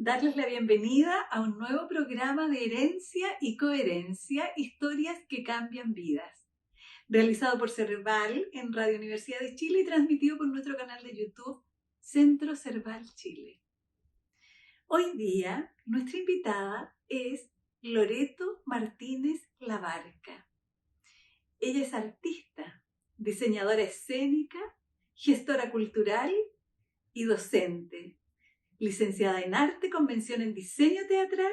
darles la bienvenida a un nuevo programa de Herencia y Coherencia, historias que cambian vidas, realizado por Cerval en Radio Universidad de Chile y transmitido por nuestro canal de YouTube Centro Cerval Chile. Hoy día nuestra invitada es Loreto Martínez Labarca. Ella es artista, diseñadora escénica, gestora cultural y docente. Licenciada en Arte, con mención en Diseño Teatral,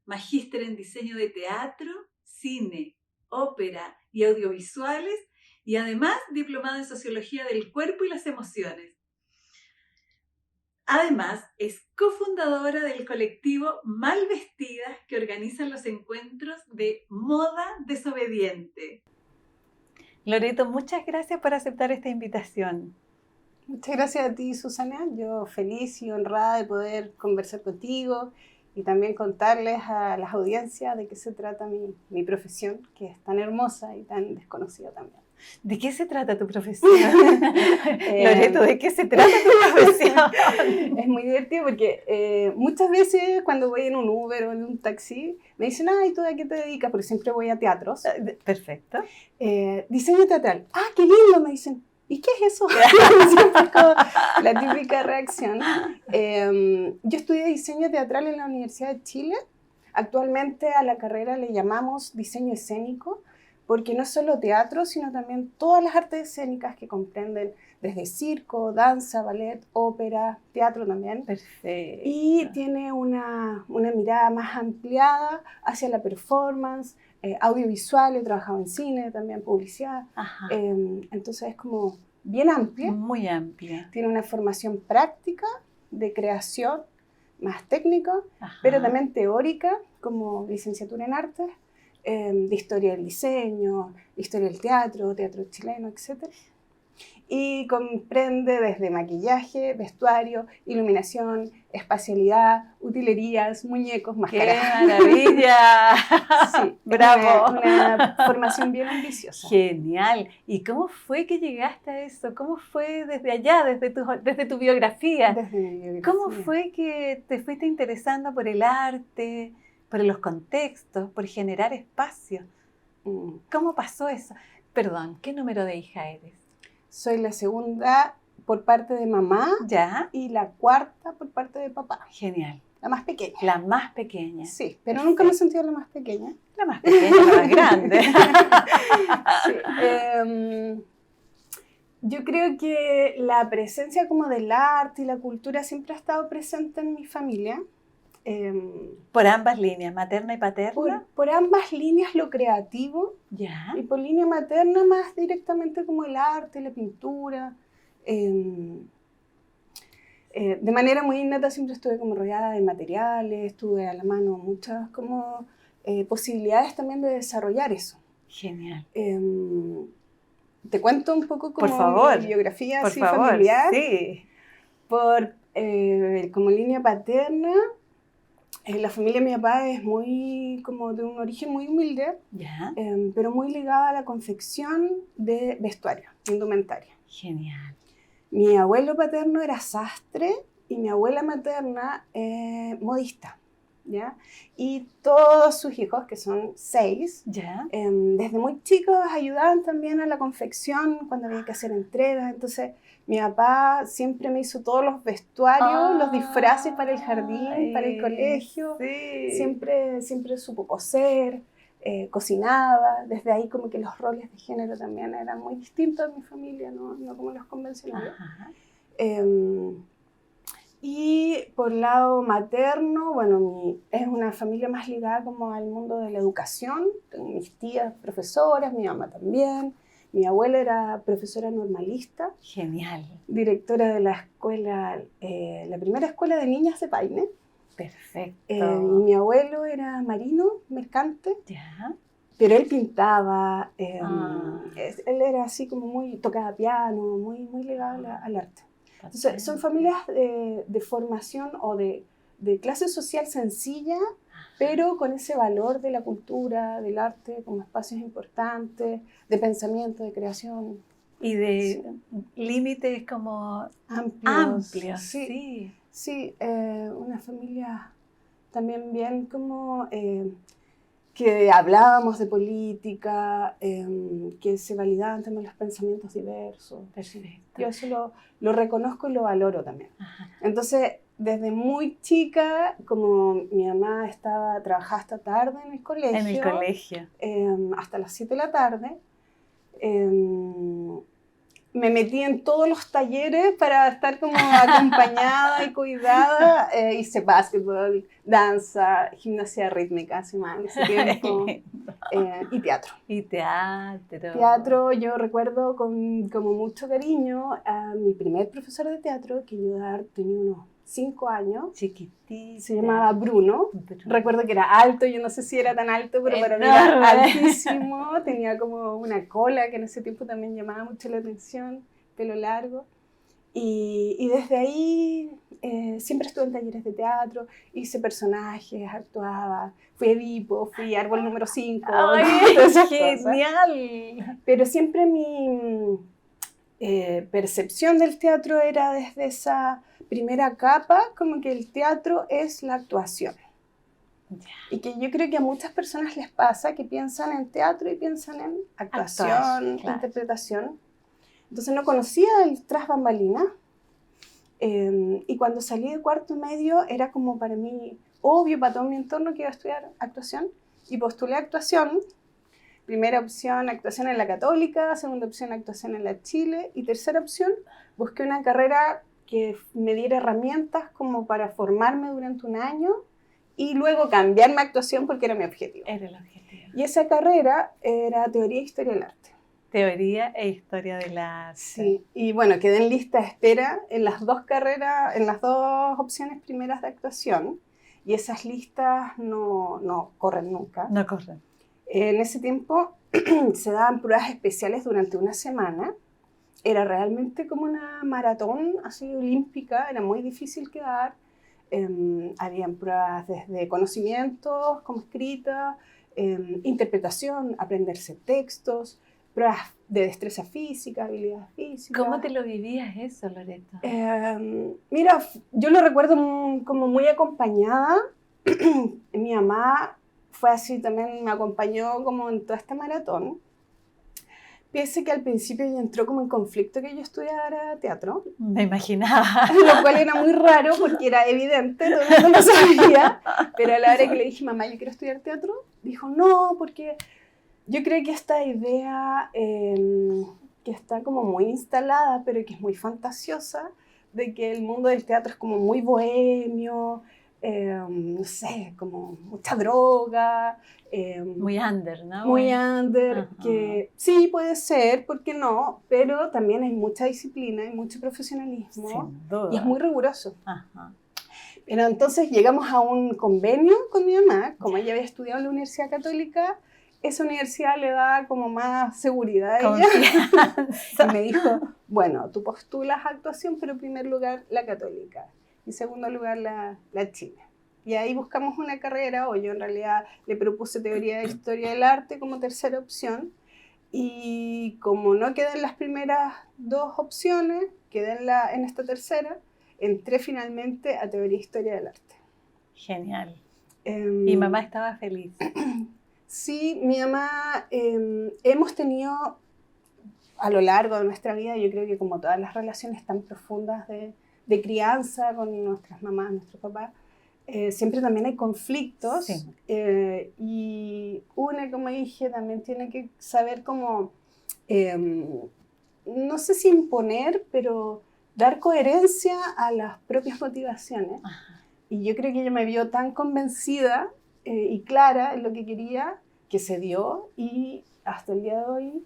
magíster en Diseño de Teatro, Cine, Ópera y Audiovisuales, y además diplomada en Sociología del Cuerpo y las Emociones. Además, es cofundadora del colectivo Mal Vestidas, que organiza los encuentros de Moda Desobediente. Loreto, muchas gracias por aceptar esta invitación. Muchas gracias a ti, Susana. Yo feliz y honrada de poder conversar contigo y también contarles a las audiencias de qué se trata mi profesión, que es tan hermosa y tan desconocida también. ¿De qué se trata tu profesión? Loreto, ¿de qué se trata tu profesión? Es muy divertido porque muchas veces cuando voy en un Uber o en un taxi me dicen, ¿y tú a qué te dedicas? Porque siempre voy a teatros. Perfecto. Diseño teatral. ¡Qué lindo! Me dicen. ¿Y qué es eso? Siempre es como la típica reacción. Yo estudié diseño teatral en la Universidad de Chile. Actualmente a la carrera le llamamos diseño escénico, porque no es solo teatro, sino también todas las artes escénicas que comprenden desde circo, danza, ballet, ópera, teatro también. Perfecto. Y tiene una mirada más ampliada hacia la performance, audiovisual. He trabajado en cine, también publicidad. Entonces es como bien amplia. Muy amplia. Tiene una formación práctica de creación, más técnica, pero también teórica, como licenciatura en artes, de historia del diseño, historia del teatro, teatro chileno, etc. Y comprende desde maquillaje, vestuario, iluminación, espacialidad, utilerías, muñecos, máscaras. ¡Qué maravilla! Sí, ¡Bravo! Una formación bien ambiciosa. Genial. ¿Y cómo fue que llegaste a eso? ¿Cómo fue desde allá, desde tu biografía? Desde mi biografía. ¿Cómo fue que te fuiste interesando por el arte, por los contextos, por generar espacios? ¿Cómo pasó eso? Perdón, ¿qué número de hija eres? Soy la segunda por parte de mamá. ¿Ya? Y la cuarta por parte de papá. Genial. La más pequeña. La más pequeña. Sí, pero nunca me he sentido la más pequeña. La más pequeña, la más grande. Sí. Yo creo que la presencia como del arte y la cultura siempre ha estado presente en mi familia. ¿Por ambas líneas, materna y paterna? Por ambas líneas lo creativo. ¿Ya? Y por línea materna más directamente como el arte, la pintura. De manera muy innata siempre estuve como rodeada de materiales, tuve a la mano muchas como posibilidades también de desarrollar eso. Genial. Te cuento un poco como por favor, mi biografía por así favor, familiar. Sí. Como línea paterna, la familia de mi papá es muy como de un origen muy humilde, ¿Ya? Pero muy ligada a la confección de vestuario, indumentaria. Genial. Mi abuelo paterno era sastre y mi abuela materna modista, ¿ya? Y todos sus hijos, que son 6, ¿Ya? Desde muy chicos ayudaban también a la confección cuando había que hacer entregas. Entonces mi papá siempre me hizo todos los vestuarios, los disfraces para el jardín, para el colegio. Sí. Siempre supo coser, cocinaba. Desde ahí como que los roles de género también eran muy distintos en mi familia, no como los convencionales. Y por lado materno, bueno, es una familia más ligada como al mundo de la educación. Tengo mis tías profesoras, mi mamá también. Mi abuela era profesora normalista. Genial. Directora de la escuela, la primera escuela de niñas de Paine. Perfecto. Y mi abuelo era marino, mercante. ¿Ya? Pero él pintaba, él era así como tocaba piano, muy ligado al arte. Entonces, son familias de formación o de clase social sencilla, pero con ese valor de la cultura, del arte como espacios importantes, de pensamiento, de creación. Y de límites como amplios. Sí. Sí, una familia también bien como que hablábamos de política, que se validaban también los pensamientos diversos. Perfecto. Yo eso lo reconozco y lo valoro también. Ajá. Entonces, desde muy chica, como mi mamá trabajaba hasta tarde en el colegio, hasta las 7 de la tarde, me metí en todos los talleres para estar como acompañada y cuidada. Hice básquetbol, danza, gimnasia rítmica, hace más en ese tiempo, y teatro. Y teatro. Teatro, yo recuerdo con como mucho cariño a mi primer profesor de teatro, que yo tenía unos 5 años. Chiquitita. Se llamaba Bruno. Recuerdo que era alto, yo no sé si era tan alto, pero para mí era altísimo. Tenía como una cola que en ese tiempo también llamaba mucho la atención, pelo largo. Y desde ahí siempre estuve en talleres de teatro, hice personajes, actuaba, fui Edipo, fui árbol número 5. ¡Ay, genial! Pero siempre mi percepción del teatro era desde esa primera capa, como que el teatro es la actuación. Y que yo creo que a muchas personas les pasa que piensan en teatro y piensan en actuación, claro. interpretación. Entonces no conocía el tras bambalinas. Y cuando salí de cuarto medio era como para mí obvio, para todo mi entorno, que iba a estudiar actuación. Y postulé actuación. Primera opción, actuación en la Católica. Segunda opción, actuación en la Chile. Y tercera opción, busqué una carrera que me diera herramientas como para formarme durante un año y luego cambiarme a actuación porque era mi objetivo. Era el objetivo. Y esa carrera era Teoría e Historia del Arte. Teoría e Historia del Arte. Sí, y bueno, quedé en lista de espera en las dos carreras, en las dos opciones primeras de actuación. Y esas listas no corren nunca. No corren. En ese tiempo se daban pruebas especiales durante una semana. Era realmente como una maratón así olímpica, era muy difícil quedar. Habían pruebas desde conocimientos como escrita, interpretación, aprenderse textos, pruebas de destreza física, habilidad física. ¿Cómo te lo vivías eso, Loreto? Mira, yo lo recuerdo como muy acompañada. Mi mamá fue así, también me acompañó como en toda esta maratón. Pese que al principio ella entró como en conflicto que yo estudiara teatro. Me imaginaba. Lo cual era muy raro porque era evidente, todo el mundo lo sabía. Pero a la hora que le dije, mamá, yo quiero estudiar teatro, dijo, no, porque yo creo que esta idea que está como muy instalada, pero que es muy fantasiosa, de que el mundo del teatro es como muy bohemio, no sé, como mucha droga. Muy under, ¿no? Muy under, Ajá. que sí puede ser, ¿por qué no? Pero también hay mucha disciplina, hay mucho profesionalismo. Sin duda. Y es muy riguroso. Ajá. Pero entonces llegamos a un convenio con mi mamá, como ella había estudiado en la Universidad Católica, esa universidad le da como más seguridad a ella. Y me dijo, bueno, tú postulas actuación, pero en primer lugar la Católica, y en segundo lugar la Chile. Y ahí buscamos una carrera, o yo en realidad le propuse Teoría e Historia del Arte como tercera opción, y como no quedé en las primeras dos opciones, quedé en esta tercera, entré finalmente a Teoría e Historia del Arte. Genial. ¿Y mamá estaba feliz? Sí, mi mamá, hemos tenido a lo largo de nuestra vida, yo creo que como todas las relaciones tan profundas de crianza con nuestras mamás, nuestros papás, siempre también hay conflictos. Sí. Y una, como dije, también tiene que saber cómo, no sé si imponer, pero dar coherencia a las propias motivaciones. Ajá. Y yo creo que ella me vio tan convencida y clara en lo que quería, que se dio, y hasta el día de hoy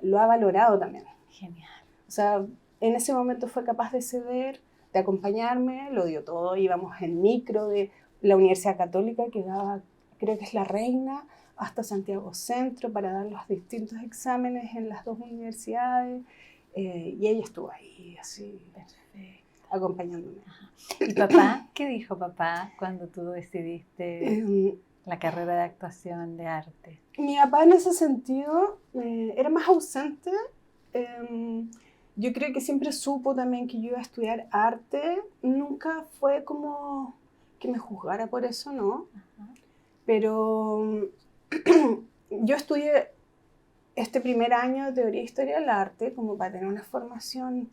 lo ha valorado también. Genial. O sea, en ese momento fue capaz de ceder, de acompañarme, lo dio todo. Íbamos en micro de la Universidad Católica, que daba, creo que es La Reina, hasta Santiago Centro para dar los distintos exámenes en las dos universidades. Y ella estuvo ahí, así, perfecto, acompañándome. Ajá. ¿Y papá? ¿Qué dijo papá cuando tú decidiste la carrera de actuación de arte? Mi papá en ese sentido era más ausente. yo creo que siempre supo también que yo iba a estudiar arte. Nunca fue como que me juzgara por eso, ¿no? Ajá. Pero yo estudié este primer año de teoría e historia del arte como para tener una formación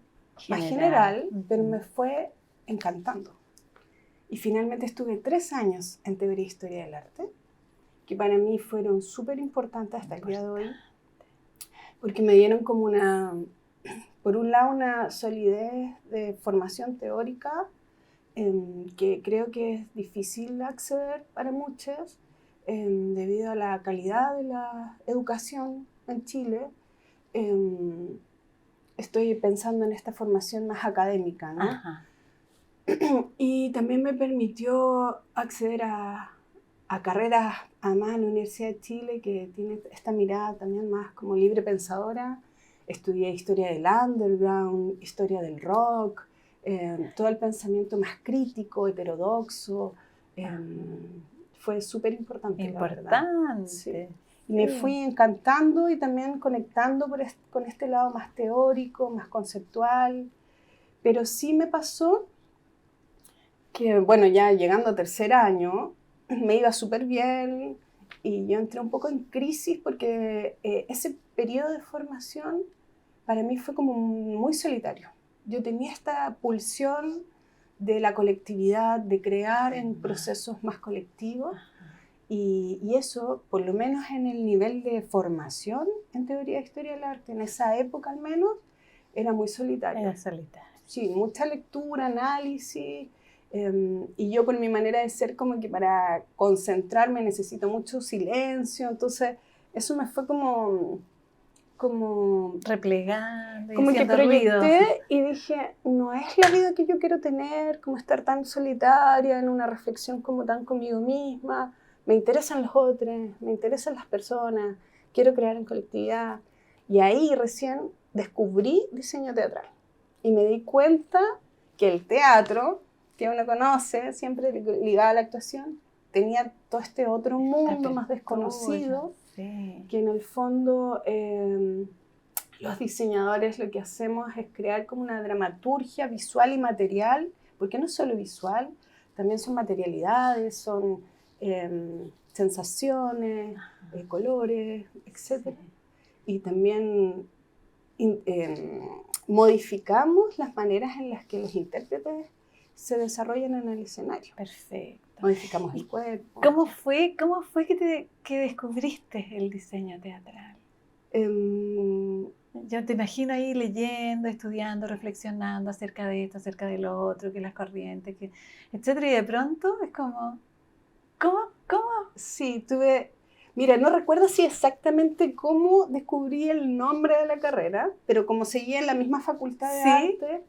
más general, pero me fue encantando. Y finalmente estuve 3 años en teoría e historia del arte, que para mí fueron súper importantes hasta el día de hoy, porque me dieron como por un lado, una solidez de formación teórica que creo que es difícil acceder para muchos debido a la calidad de la educación en Chile. Estoy pensando en esta formación más académica, ¿no? Ajá. Y también me permitió acceder a carreras, además en la Universidad de Chile, que tiene esta mirada también más como libre pensadora. Estudié historia del underground, historia del rock, todo el pensamiento más crítico, heterodoxo. Fue súper importante, la verdad. Sí. Y me fui encantando y también conectando con este lado más teórico, más conceptual. Pero sí me pasó que, bueno, ya llegando a tercer año, me iba súper bien y yo entré un poco en crisis porque ese periodo de formación para mí fue como muy solitario. Yo tenía esta pulsión de la colectividad, de crear en procesos más colectivos y eso, por lo menos en el nivel de formación en teoría de historia del arte, en esa época al menos, era muy solitario. Era solitario. Sí, mucha lectura, análisis. Y yo por mi manera de ser como que para concentrarme necesito mucho silencio, entonces eso me fue como replegando, como que proyecté ruido. Y dije, no es la vida que yo quiero tener, como estar tan solitaria en una reflexión como tan conmigo misma. Me interesan los otros, me interesan las personas, quiero crear en colectividad. Y ahí recién descubrí diseño teatral y me di cuenta que el teatro que uno conoce, siempre ligado a la actuación, tenía todo este otro mundo más desconocido, sí. Que en el fondo los diseñadores lo que hacemos es crear como una dramaturgia visual y material, porque no es solo visual, también son materialidades, son sensaciones, colores, etc. Sí. Y también modificamos las maneras en las que los intérpretes se desarrollan en el escenario. Perfecto. Modificamos el cuerpo. ¿Cómo fue que descubriste el diseño teatral? Yo te imagino ahí leyendo, estudiando, reflexionando acerca de esto, acerca de lo otro, que las corrientes, etcétera, y de pronto es como, ¿cómo? Sí, mira, no recuerdo si exactamente cómo descubrí el nombre de la carrera, pero como seguía en la misma facultad de arte,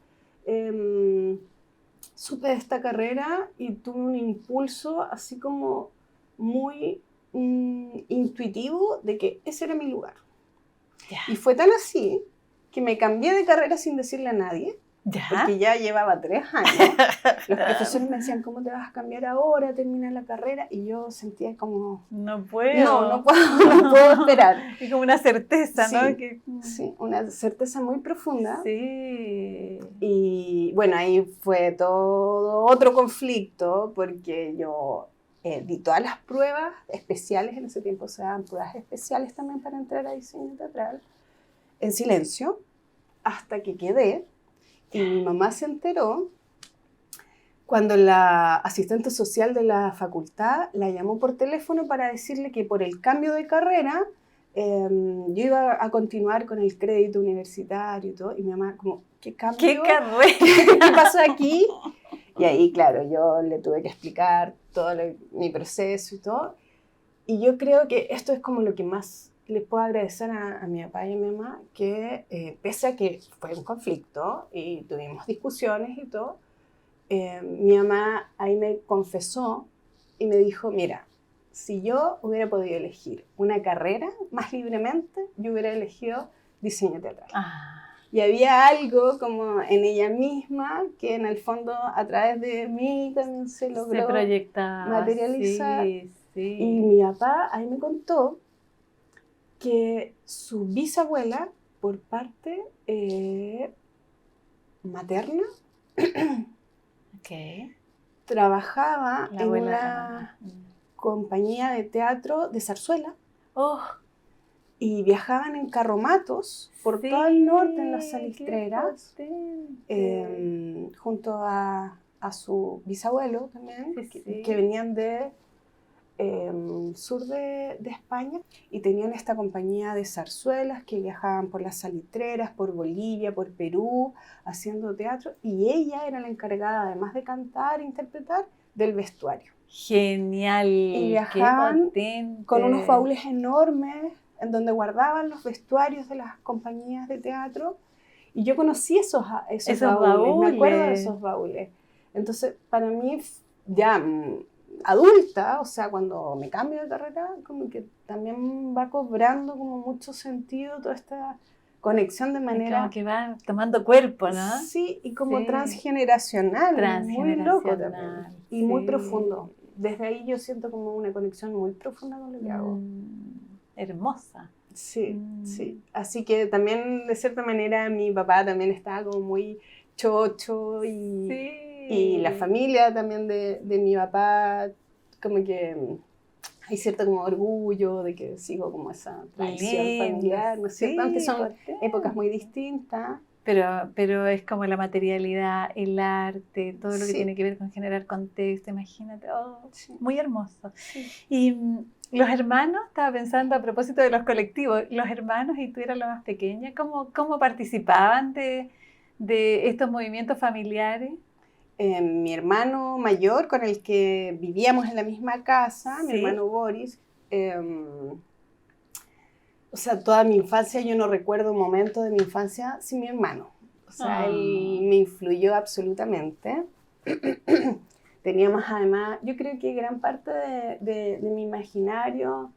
supe de esta carrera y tuve un impulso así como muy intuitivo de que ese era mi lugar. Yeah. Y fue tan así que me cambié de carrera sin decirle a nadie, porque ya llevaba 3 años. Los profesores me decían, ¿cómo te vas a cambiar ahora? Termina la carrera. Y yo sentía como... No puedo. No puedo esperar. Es como una certeza, sí, ¿no? Sí, una certeza muy profunda. Sí. Y bueno, ahí fue todo otro conflicto, porque yo di todas las pruebas especiales, en ese tiempo se daban pruebas especiales también para entrar a diseño teatral, en silencio, hasta que quedé. Y mi mamá se enteró cuando la asistente social de la facultad la llamó por teléfono para decirle que por el cambio de carrera yo iba a continuar con el crédito universitario y todo. Y mi mamá como, ¿qué cambio? ¿Qué carrera? ¿Qué pasó aquí? Y ahí, claro, yo le tuve que explicar todo mi proceso y todo. Y yo creo que esto es como lo que más les puedo agradecer a mi papá y a mi mamá, que pese a que fue un conflicto y tuvimos discusiones y todo, mi mamá ahí me confesó y me dijo, mira, si yo hubiera podido elegir una carrera más libremente, yo hubiera elegido diseño teatral. Y había algo como en ella misma que en el fondo a través de mí también se logró materializar. Sí. Y mi papá ahí me contó que su bisabuela, por parte materna. Okay. Trabajaba La en abuela. una compañía de teatro de zarzuela Oh, y viajaban en carromatos por sí, todo el norte en las qué Salistreras, potente. junto a su bisabuelo también, Sí, que, sí. que venían de sur de España, y tenían esta compañía de zarzuelas que viajaban por las Salitreras, por Bolivia, por Perú, haciendo teatro, y ella era la encargada, además de cantar e interpretar, del vestuario. Genial, Y qué viajaban potente. con unos baúles enormes en donde guardaban los vestuarios de las compañías de teatro, y yo conocí esos baúles, me acuerdo de esos baúles. Entonces, para mí, ya adulta, o sea, cuando me cambio de carrera, como que también va cobrando como mucho sentido toda esta conexión de manera... Como que va tomando cuerpo, ¿no? Sí, y como Sí. transgeneracional, muy loco también, y sí. muy profundo. Desde ahí yo siento como una conexión muy profunda con lo que hago. Hermosa. Sí, sí. Así que también, de cierta manera, mi papá también estaba como muy chocho y la familia también de mi papá, como que hay cierto como orgullo de que sigo como esa tradición familiar, ¿no es cierto? Aunque son épocas muy distintas. Pero es como la materialidad, el arte, todo lo que tiene que ver con generar contexto, imagínate, muy hermoso. Sí. Y los hermanos, estaba pensando a propósito de los colectivos, los hermanos y tú eras la más pequeña, ¿cómo participaban de estos movimientos familiares? Mi hermano mayor, con el que vivíamos en la misma casa, mi hermano Boris, o sea, toda mi infancia yo no recuerdo un momento de mi infancia sin mi hermano. O sea, él me influyó absolutamente. Teníamos además, yo creo que gran parte de mi imaginario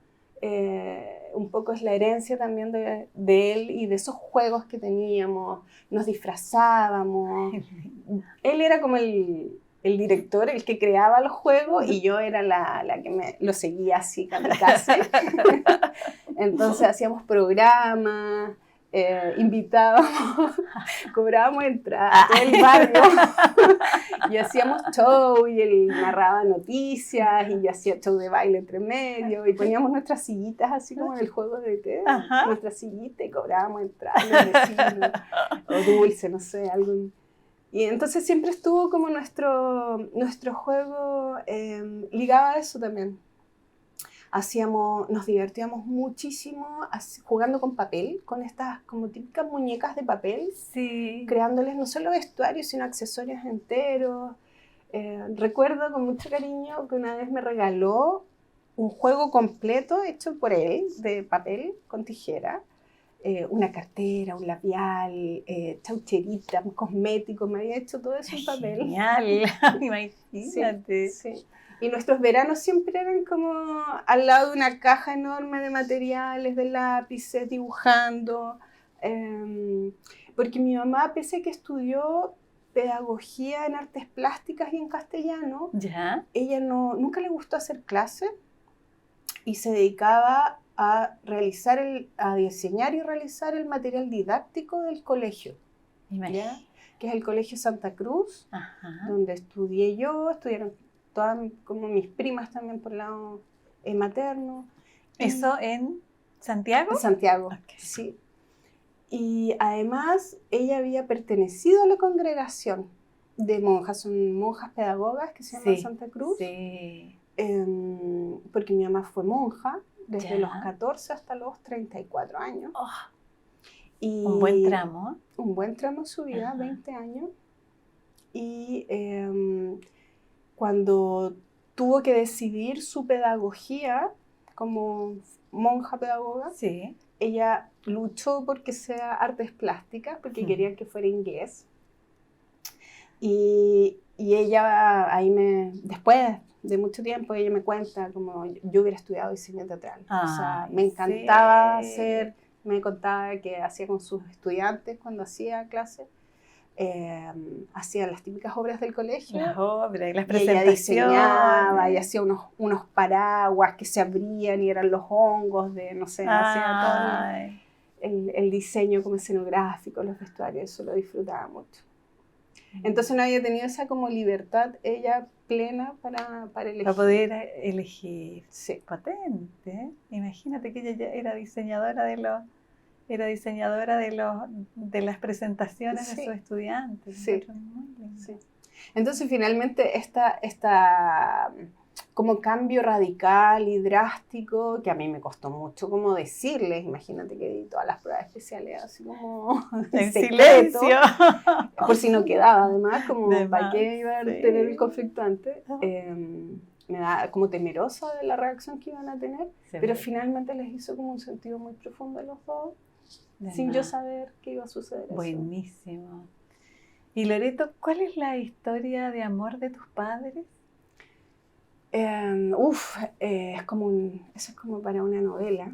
un poco es la herencia también de él y de esos juegos que teníamos, nos disfrazábamos. Él era como el director, el que creaba los juegos, y yo era la que lo seguía así, kamikaze. Entonces hacíamos programas, invitábamos, cobrábamos entrada a todo el barrio y hacíamos show, y él narraba noticias y yo hacía show de baile entre medio, y poníamos nuestras sillitas así como en el juego de té, nuestra sillita, y cobrábamos entrada a los vecinos, o dulce, no sé, algo. Y entonces siempre estuvo como nuestro juego ligado a eso también. Nos divertíamos muchísimo jugando con papel, con estas como típicas muñecas de papel, creándoles no solo vestuarios, sino accesorios enteros. Recuerdo con mucho cariño que una vez me regaló un juego completo hecho por él, de papel con tijera, una cartera, un labial, chaucherita, un cosmético, me había hecho todo eso en papel. Genial, imagínate. Sí. Y nuestros veranos siempre eran como al lado de una caja enorme de materiales, de lápices, dibujando. Porque mi mamá, pese a que estudió pedagogía en artes plásticas y en castellano, ella nunca le gustó hacer clases y se dedicaba a diseñar y realizar el material didáctico del colegio, ¿ya? Que es el Colegio Santa Cruz, donde estudié yo, estudiaron todas como mis primas también por el lado materno. ¿Eso en Santiago? En Santiago, sí. Y además ella había pertenecido a la congregación de monjas, son monjas pedagogas que se llaman Santa Cruz, porque mi mamá fue monja desde los 14 hasta los 34 años. Y un buen tramo. Un buen tramo en su vida, 20 años. Y cuando tuvo que decidir su pedagogía como monja pedagoga, ella luchó porque sea artes plásticas, porque querían que fuera inglés. Y ella, después de mucho tiempo, ella me cuenta como yo hubiera estudiado diseño teatral. O sea, me encantaba me contaba que hacía con sus estudiantes cuando hacía clases. Hacía las típicas obras del colegio. Las obras y las presentaciones. Ella diseñaba y hacía unos paraguas que se abrían y eran los hongos de, no sé, hacía todo el diseño como escenográfico, los vestuarios, eso lo disfrutaba mucho. Entonces no había tenido esa como libertad ella plena para elegir. Para poder elegir. Sí. Potente, ¿eh? Imagínate que ella ya era diseñadora de las presentaciones Sí. de sus estudiantes. Sí. Muy lindo. Sí. Entonces finalmente esta como cambio radical y drástico, que a mí me costó mucho como decirles, imagínate que di todas las pruebas especiales así como En secreto, silencio. por si no quedaba además, como De para más, qué iban a sí. tener el conflicto antes. Me da como temerosa de la reacción que iban a tener, Sí, pero muy finalmente les hizo como un sentido muy profundo a los dos, de sin más. yo saber qué iba a suceder. Buenísimo. Y Loreto, ¿cuál es la historia de amor de tus padres? Es como eso es como para una novela.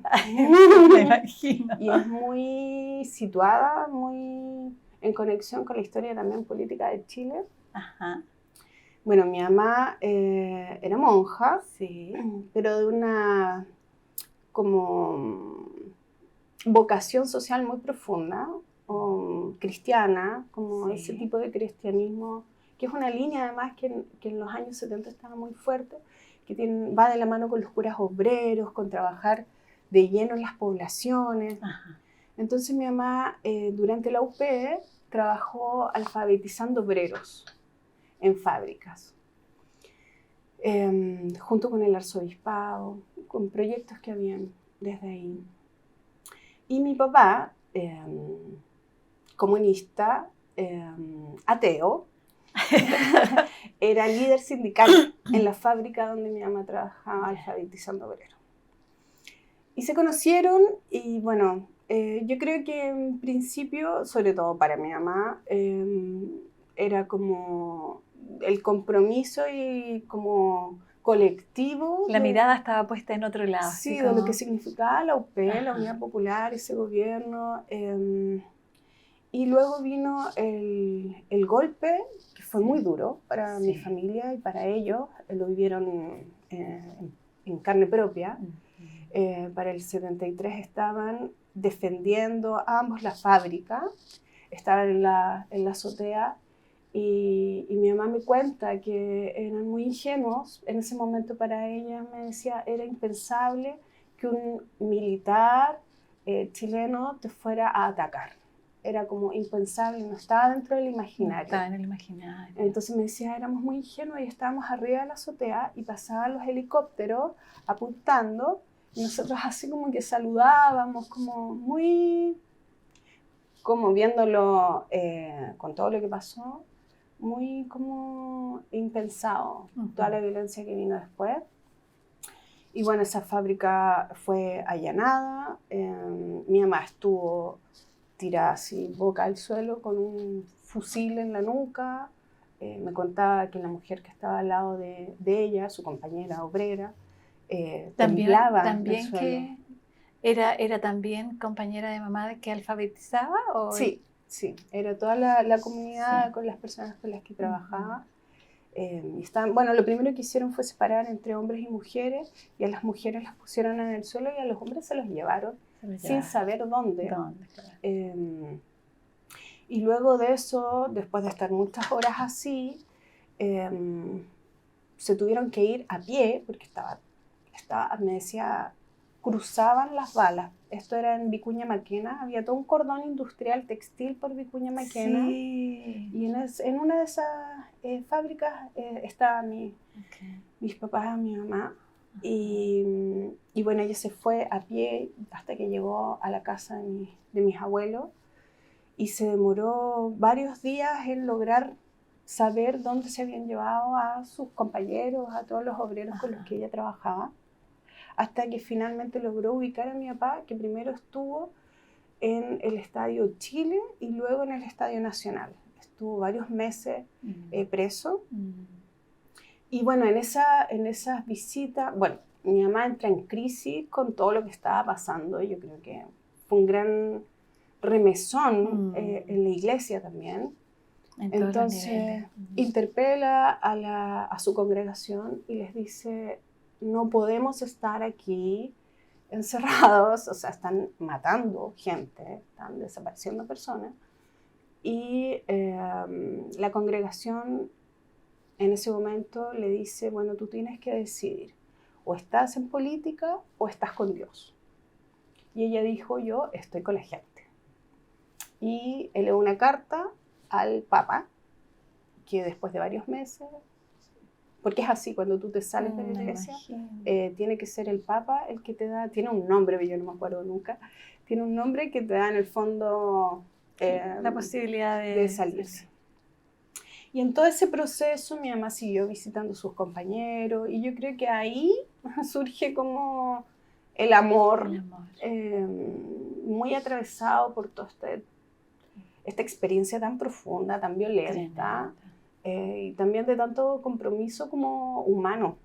Me imagino. Y es muy situada, muy en conexión con la historia también política de Chile. Ajá. Bueno, mi mamá era monja, Sí. pero de una como vocación social muy profunda, cristiana, como Sí. ese tipo de cristianismo, que es una línea además que en los años 70 estaba muy fuerte, que va de la mano con los curas obreros, con trabajar de lleno en las poblaciones. Ajá. Entonces mi mamá durante la UP trabajó alfabetizando obreros en fábricas, junto con el arzobispado, con proyectos que habían desde ahí. Y mi papá, comunista, ateo, era líder sindical en la fábrica donde mi mamá trabajaba alfabetizando obreros. Y se conocieron y bueno, yo creo que en principio, sobre todo para mi mamá, era como el compromiso y como colectivo. La mirada estaba puesta en otro lado. Sí, como... de lo que significaba la UP, Ajá. la Unidad Popular, ese gobierno. Y luego vino el golpe, que fue muy duro para mi familia y para ellos. Lo vivieron en carne propia. Para el 73 estaban defendiendo a ambos la fábrica, estaban en la azotea. Y mi mamá me cuenta que eran muy ingenuos. En ese momento para ella, me decía, era impensable que un militar chileno te fuera a atacar. Era como impensable, no estaba dentro del imaginario. No estaba en el imaginario. Entonces me decía, éramos muy ingenuos y estábamos arriba de la azotea y pasaban los helicópteros apuntando y nosotros así como que saludábamos, como muy, como viéndolo con todo lo que pasó, muy como impensado, toda la violencia que vino después. Y bueno, esa fábrica fue allanada, mi mamá estuvo tirada así, boca al suelo, con un fusil en la nuca. Me contaba que la mujer que estaba al lado de ella, su compañera obrera, temblaba también el suelo. Que era también compañera de mamá que alfabetizaba. ¿O? Sí, era toda la comunidad, sí, con las personas con las que trabajaba. Bueno, lo primero que hicieron fue separar entre hombres y mujeres, y a las mujeres las pusieron en el suelo y a los hombres se los llevaron sin saber dónde. Claro. Y luego de eso, después de estar muchas horas así, se tuvieron que ir a pie, porque me decía, cruzaban las balas. Esto era en Vicuña Maquena, había todo un cordón industrial textil por Vicuña Maquena. Sí. Y en una de esas fábricas estaban mis papás, mi mamá. Y bueno, ella se fue a pie hasta que llegó a la casa de mis abuelos. Y se demoró varios días en lograr saber dónde se habían llevado a sus compañeros, a todos los obreros con los que ella trabajaba, hasta que finalmente logró ubicar a mi papá, que primero estuvo en el Estadio Chile y luego en el Estadio Nacional. Estuvo varios meses preso. Y bueno, en esas visitas, bueno, mi mamá entra en crisis con todo lo que estaba pasando. Yo creo que fue un gran remesón en la iglesia también. Entonces interpela a su congregación y les dice, no podemos estar aquí encerrados, o sea, están matando gente, están desapareciendo personas, y la congregación en ese momento le dice, bueno, tú tienes que decidir, o estás en política o estás con Dios. Y ella dijo, yo estoy con la gente. Y elevó una carta al Papa, que después de varios meses, porque es así, cuando tú te sales de la iglesia, tiene que ser el Papa el que te da, tiene un nombre, que yo no me acuerdo nunca, tiene un nombre que te da en el fondo la posibilidad de salirse. Y en todo ese proceso mi mamá siguió visitando a sus compañeros y yo creo que ahí surge como el amor. Muy atravesado por toda esta experiencia tan profunda, tan violenta, y también de tanto compromiso como humano.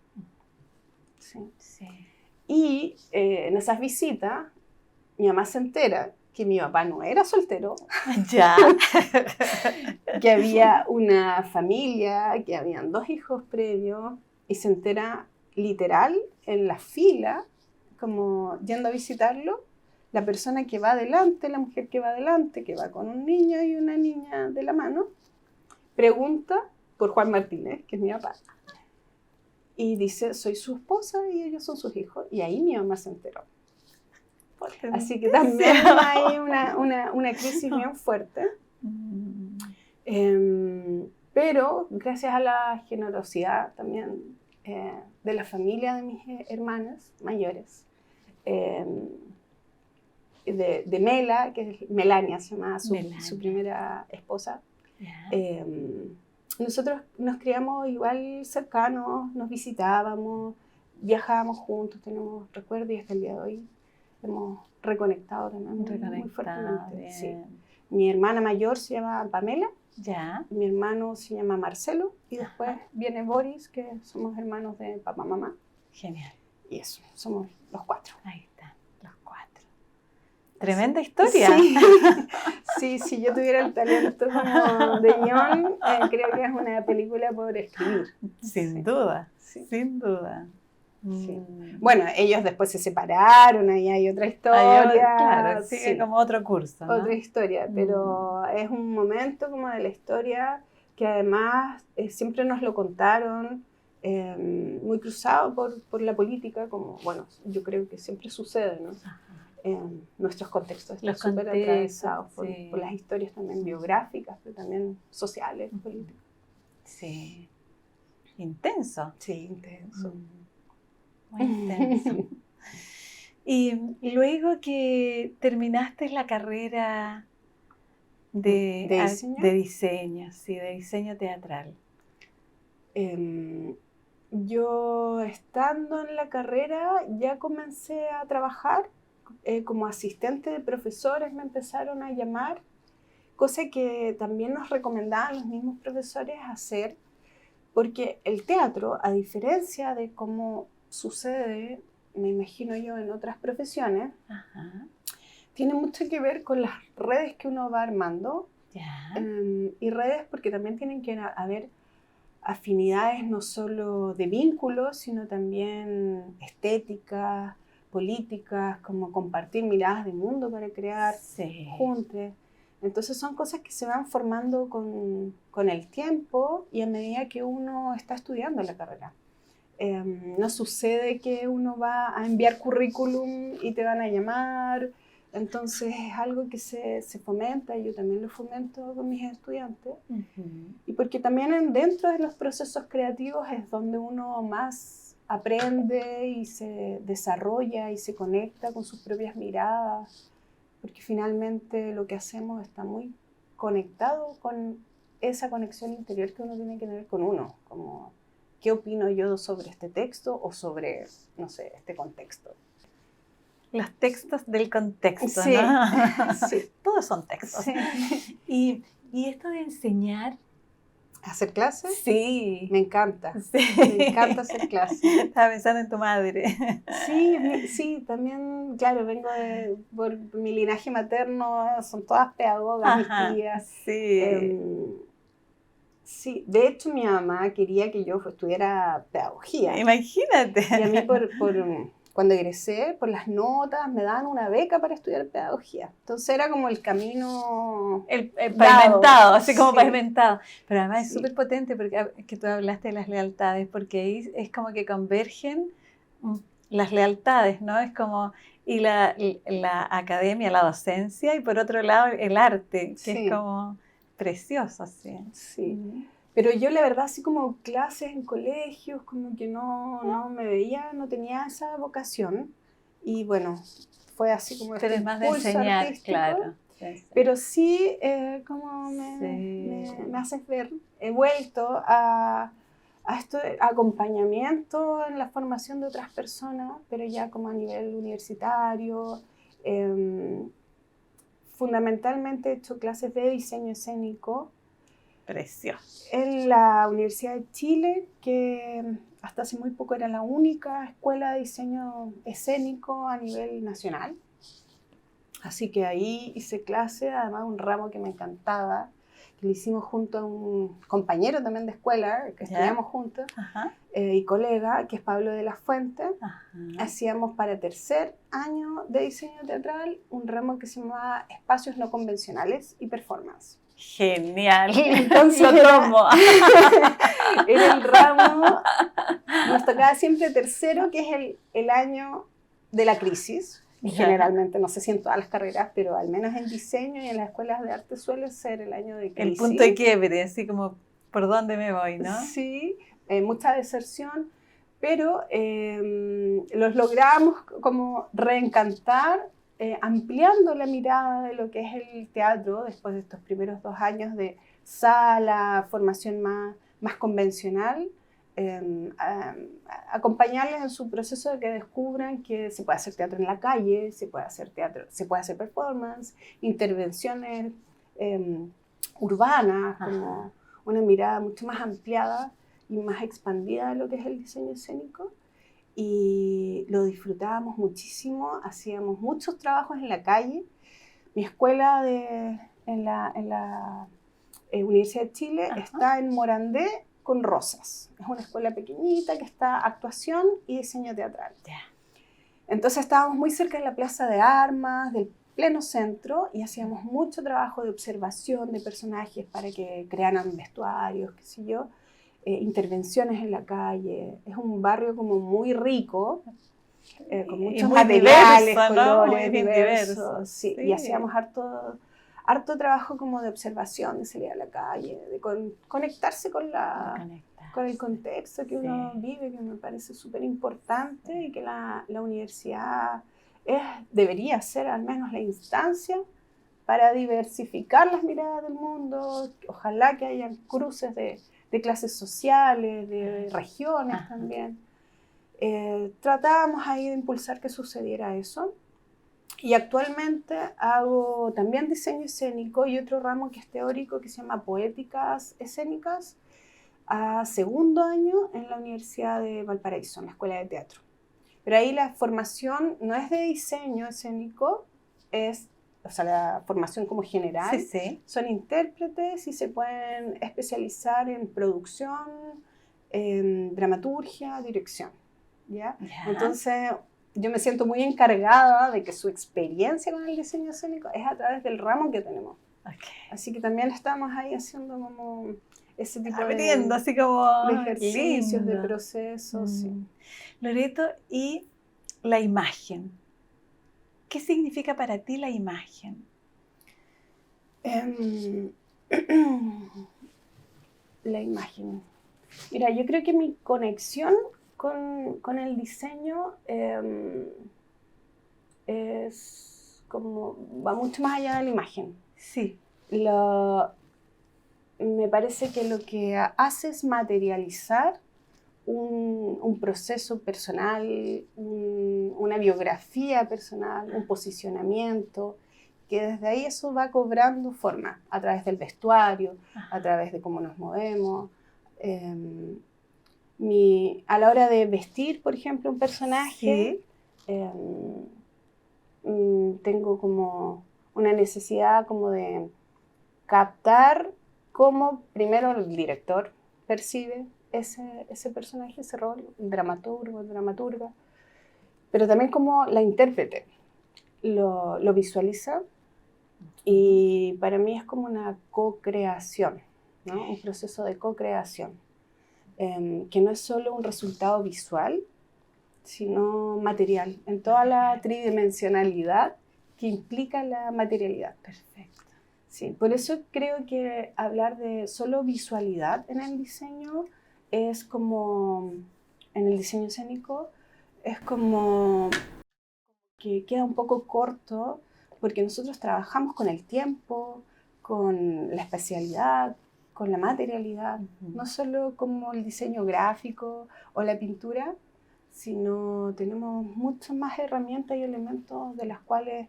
Sí. Sí. Y en esas visitas, mi mamá se entera que mi papá no era soltero, ya. que había una familia, que habían 2 hijos previos, y se entera literal en la fila, como yendo a visitarlo, la persona que va adelante, la mujer que va adelante, que va con un niño y una niña de la mano, pregunta por Juan Martínez, que es mi papá, y dice, soy su esposa y ellos son sus hijos, y ahí mi mamá se enteró. Así que también hay una crisis bien fuerte. Pero gracias a la generosidad también de la familia de mis hermanas mayores, de Mela, que es Melania, se llama su primera esposa, nosotros nos criamos igual cercanos, nos visitábamos, viajábamos juntos, tenemos recuerdos y hasta el día de hoy hemos reconectado también muy fuertemente. Sí. Mi hermana mayor se llama Pamela, mi hermano se llama Marcelo y después viene Boris, que somos hermanos de papá, mamá. Genial. Y eso, somos los 4. Ahí está, los 4. Tremenda historia. Sí, si yo tuviera el talento como de John, creo que es una película por escribir. Sin duda, sin duda. Sí. Bueno, ellos después se separaron, ahí hay otra historia. Claro, sigue como otro curso, ¿no? Otra historia, pero es un momento como de la historia que además siempre nos lo contaron, muy cruzado por la política, como, bueno, yo creo que siempre sucede, ¿no? Nuestros contextos están súper atravesados por las historias también biográficas, pero también sociales, políticas. Sí. Intenso. Sí, intenso. Muy intenso. Y luego que terminaste la carrera de diseño teatral. Yo estando en la carrera ya comencé a trabajar como asistente de profesores, me empezaron a llamar, cosa que también nos recomendaban los mismos profesores hacer, porque el teatro, a diferencia de cómo sucede, me imagino yo, en otras profesiones, tiene mucho que ver con las redes que uno va armando. Y redes porque también tienen que haber afinidades no solo de vínculos, sino también estéticas, políticas, como compartir miradas de mundo para crear juntos. Entonces son cosas que se van formando con el tiempo y a medida que uno está estudiando la carrera. No sucede que uno va a enviar currículum y te van a llamar, entonces es algo que se fomenta, y yo también lo fomento con mis estudiantes, y porque también dentro de los procesos creativos es donde uno más aprende y se desarrolla y se conecta con sus propias miradas, porque finalmente lo que hacemos está muy conectado con esa conexión interior que uno tiene que tener con uno, como ¿qué opino yo sobre este texto o sobre, no sé, este contexto? Los textos del contexto, sí, ¿no? Sí. Todos son textos. Sí. Y esto de enseñar... ¿Hacer clases? Sí. Me encanta. Sí. Me encanta hacer clases. Estaba pensando en tu madre. Sí, también, claro, vengo por mi linaje materno, son todas pedagogas, mis tías. Sí. Sí, de hecho mi mamá quería que yo estudiara pedagogía. Imagínate. Y a mí cuando egresé, por las notas, me daban una beca para estudiar pedagogía. Entonces era como el camino pavimentado, así como sí. pavimentado. Pero además es Sí. súper potente porque que tú hablaste de las lealtades, porque ahí es como que convergen las lealtades, ¿no? Es como, y la academia, la docencia, y por otro lado el arte, que Sí. es como precioso, sí. Sí. Pero yo la verdad así como clases en colegios, como que no me veía, no tenía esa vocación. Y bueno, fue así como Pero es más de impulso enseñar, artístico. claro. Sí. Pero sí, como me haces ver, he vuelto a esto de acompañamiento en la formación de otras personas, pero ya como a nivel universitario. Fundamentalmente he hecho clases de diseño escénico. Precioso. En la Universidad de Chile, que hasta hace muy poco era la única escuela de diseño escénico a nivel nacional. Así que ahí hice clase, además un ramo que me encantaba, que lo hicimos junto a un compañero también de escuela, que estudiamos juntos, y colega, que es Pablo de la Fuente. Hacíamos para tercer año de diseño teatral un ramo que se llamaba Espacios No Convencionales y Performance. Genial. Entonces lo tomo. Era el ramo, nos tocaba siempre tercero, que es el año de la crisis. Y generalmente, no sé si en todas las carreras, pero al menos en diseño y en las escuelas de arte suele ser el año de crisis. El punto de quiebre, así como, ¿por dónde me voy, no? Sí, mucha deserción, pero los logramos como reencantar, ampliando la mirada de lo que es el teatro después de estos primeros 2 años de sala, formación más convencional. Acompañarles en su proceso de que descubran que se puede hacer teatro en la calle, se puede hacer teatro, se puede hacer performance, intervenciones urbanas, como una mirada mucho más ampliada y más expandida de lo que es el diseño escénico. Y lo disfrutábamos muchísimo, hacíamos muchos trabajos en la calle. Mi escuela en la Universidad de Chile está en Morandé con Rosas. Es una escuela pequeñita que está actuación y diseño teatral. Entonces estábamos muy cerca de la Plaza de Armas, del pleno centro, y hacíamos mucho trabajo de observación de personajes para que crearan vestuarios, qué sé yo, intervenciones en la calle. Es un barrio como muy rico, con muchos materiales, diverso, colores, ¿no? diversos. Sí. Y hacíamos harto trabajo como de observación, de salir a la calle, de conectarse con el contexto que uno vive, que me parece súper importante, y que la universidad debería ser al menos la instancia para diversificar las miradas del mundo. Ojalá que hayan cruces de clases sociales, de regiones también. Tratábamos ahí de impulsar que sucediera eso. Y actualmente hago también diseño escénico y otro ramo que es teórico que se llama Poéticas Escénicas a segundo año en la Universidad de Valparaíso, en la Escuela de Teatro. Pero ahí la formación no es de diseño escénico, o sea, la formación como general. Sí. Son intérpretes y se pueden especializar en producción, en dramaturgia, dirección. ¿Ya? Entonces, yo me siento muy encargada de que su experiencia con el diseño escénico es a través del ramo que tenemos. Así que también estamos ahí haciendo como ese tipo así como de ejercicios, lindo. de procesos. Sí. Loreto, ¿y la imagen? ¿Qué significa para ti la imagen? La imagen. Mira, yo creo que mi conexión con el diseño es como, va mucho más allá de la imagen. Sí. Me parece que lo que hace es materializar un proceso personal, una biografía personal, un posicionamiento, que desde ahí eso va cobrando forma, a través del vestuario, a través de cómo nos movemos. A la hora de vestir, por ejemplo, un personaje, tengo como una necesidad como de captar cómo primero el director percibe ese personaje, ese rol, el dramaturgo, el dramaturga, pero también como la intérprete lo visualiza, y para mí es como una co-creación, ¿no? Un proceso de co-creación, que no es solo un resultado visual, sino material, en toda la tridimensionalidad que implica la materialidad. Perfecto. Sí, por eso creo que hablar de solo visualidad en el diseño es como, en el diseño escénico, es como que queda un poco corto, porque nosotros trabajamos con el tiempo, con la espacialidad, con la materialidad, no solo como el diseño gráfico o la pintura, sino tenemos muchas más herramientas y elementos de las cuales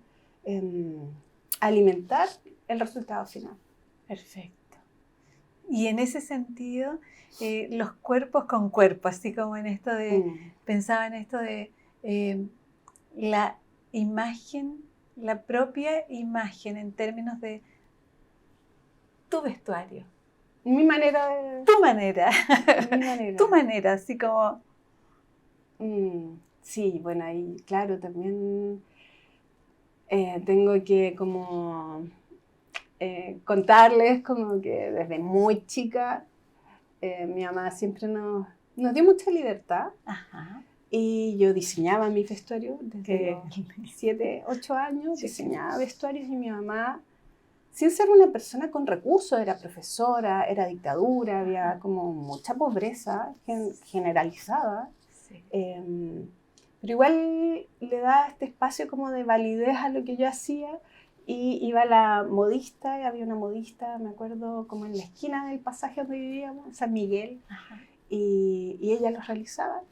alimentar el resultado final. Perfecto. Y en ese sentido, los cuerpos con cuerpo, así como en esto de, pensaba en esto de la imagen, la propia imagen en términos de tu vestuario. Mi manera de... Tu manera. Mi manera. Tu manera, así como... Sí, bueno, ahí claro, también tengo que como contarles como que desde muy chica mi mamá siempre nos dio mucha libertad. Ajá. Y yo diseñaba mi vestuario desde Que... los 7, 8 años, Sí, diseñaba vestuarios, y mi mamá, sin ser una persona con recursos, era profesora, era dictadura, había como mucha pobreza generalizada. Sí. Pero igual le da este espacio como de validez a lo que yo hacía, y iba la modista, y había una modista, me acuerdo, como en la esquina del pasaje donde vivíamos, San Miguel, y ella los realizaba.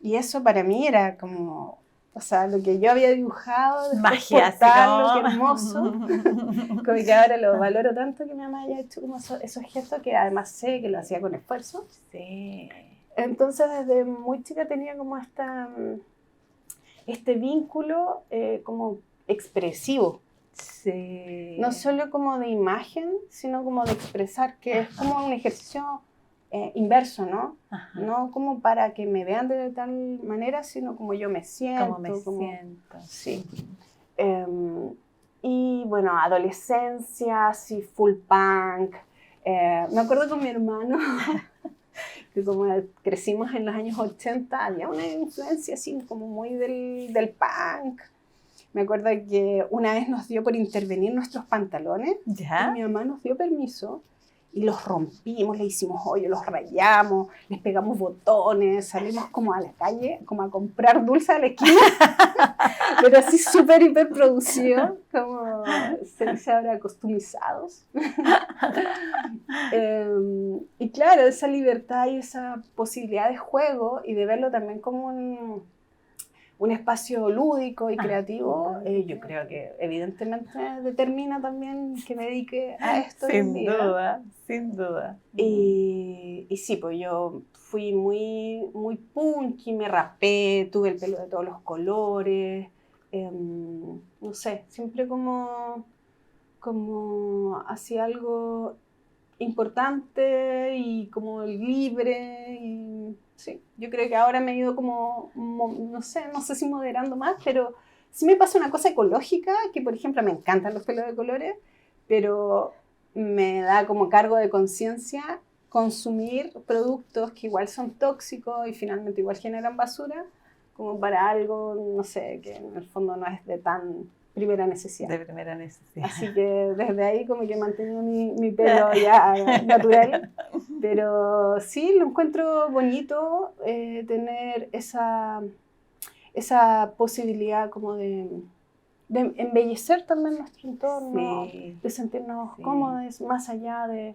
Y eso para mí era como, o sea, lo que yo había dibujado, magia, portarlo, qué hermoso. Como que ahora lo valoro tanto, que mi mamá haya hecho como esos gestos, que además sé que lo hacía con esfuerzo. Sí. Entonces desde muy chica tenía como este vínculo como expresivo. Sí. No solo como de imagen, sino como de expresar, que es como un ejercicio inverso, ¿no? Ajá. No como para que me vean de tal manera, sino como yo me siento. Como me siento. Sí. Y bueno, adolescencia, así full punk. Me acuerdo con mi hermano, que como crecimos en los años 80, había una influencia así como muy del punk. Me acuerdo que una vez nos dio por intervenir nuestros pantalones. ¿Ya? Y mi mamá nos dio permiso y los rompimos, le hicimos hoyo, los rayamos, les pegamos botones, salimos como a la calle, como a comprar dulce a la esquina, pero así súper hiperproducido, como se dice ahora, customizados. Y claro, esa libertad y esa posibilidad de juego, y de verlo también como un espacio lúdico y creativo, yo creo que evidentemente determina también que me dedique a esto. Sin duda, sin duda. Y sí, pues yo fui muy, muy punky, me rapé, tuve el pelo de todos los colores, no sé, siempre como hacía algo importante y como libre. Y sí, yo creo que ahora me he ido como, no sé si moderando más, pero sí me pasa una cosa ecológica, que por ejemplo me encantan los pelos de colores, pero me da como cargo de conciencia consumir productos que igual son tóxicos y finalmente igual generan basura, como para algo, no sé, que en el fondo no es de tan primera necesidad. De primera necesidad. Así que desde ahí como que he mantenido mi pelo ya natural. Pero sí, lo encuentro bonito tener esa posibilidad como de embellecer también nuestro entorno, Sí, de sentirnos cómodos, más allá de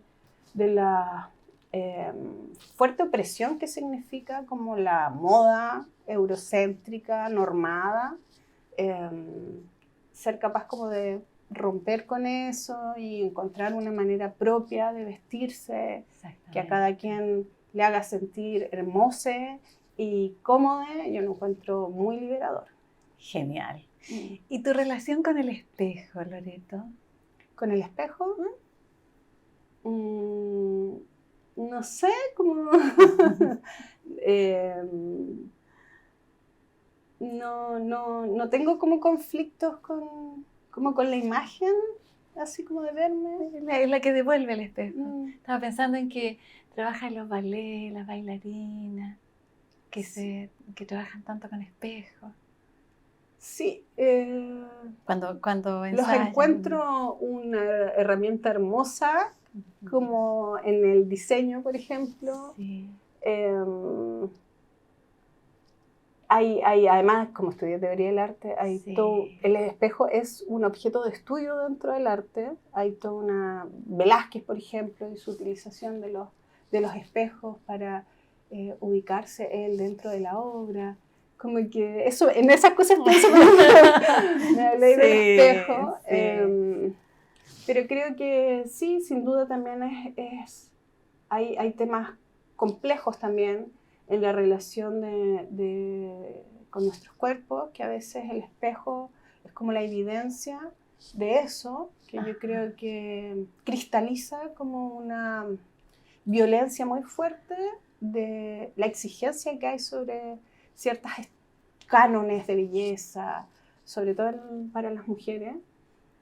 la fuerte opresión que significa como la moda eurocéntrica, normada. Ser capaz como de romper con eso y encontrar una manera propia de vestirse, que a cada quien le haga sentir hermoso y cómodo, yo lo encuentro muy liberador. Genial. ¿Y tu relación con el espejo, Loreto? ¿Con el espejo? No sé, como... no tengo como conflictos como con la imagen, así como de verme. Es la que devuelve el espejo. Mm. Estaba pensando en que trabajan los ballets, las bailarinas, que trabajan tanto con espejos. Sí, Cuando los ensayan. encuentro una herramienta hermosa, como en el diseño, por ejemplo. Sí. Hay además, como estudié teoría del arte, Sí. el espejo es un objeto de estudio dentro del arte. Hay toda una Velázquez, por ejemplo, y su utilización de los espejos para ubicarse él dentro de la obra. Como que eso, en esas cosas pienso la ley del espejo. Sí. Pero creo que sí, sin duda también hay temas complejos también en la relación con nuestros cuerpos, que a veces el espejo es como la evidencia de eso, que yo creo que cristaliza como una violencia muy fuerte de la exigencia que hay sobre ciertos cánones de belleza, sobre todo para las mujeres.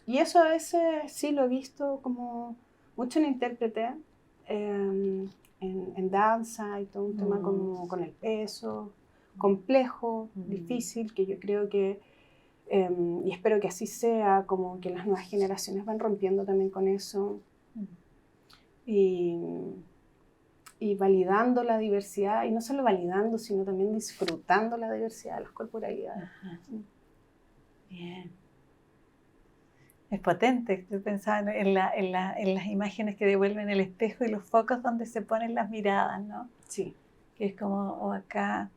Y eso a veces sí lo he visto como mucho en intérprete, en danza y todo un tema como con el peso, complejo, difícil, que yo creo que, y espero que así sea, como que las nuevas generaciones van rompiendo también con eso y validando la diversidad, y no solo validando, sino también disfrutando la diversidad de las corporalidades. Ajá. Bien. Es potente. Yo pensaba en las imágenes que devuelven el espejo y los focos donde se ponen las miradas, ¿no? Sí. Que es como acá,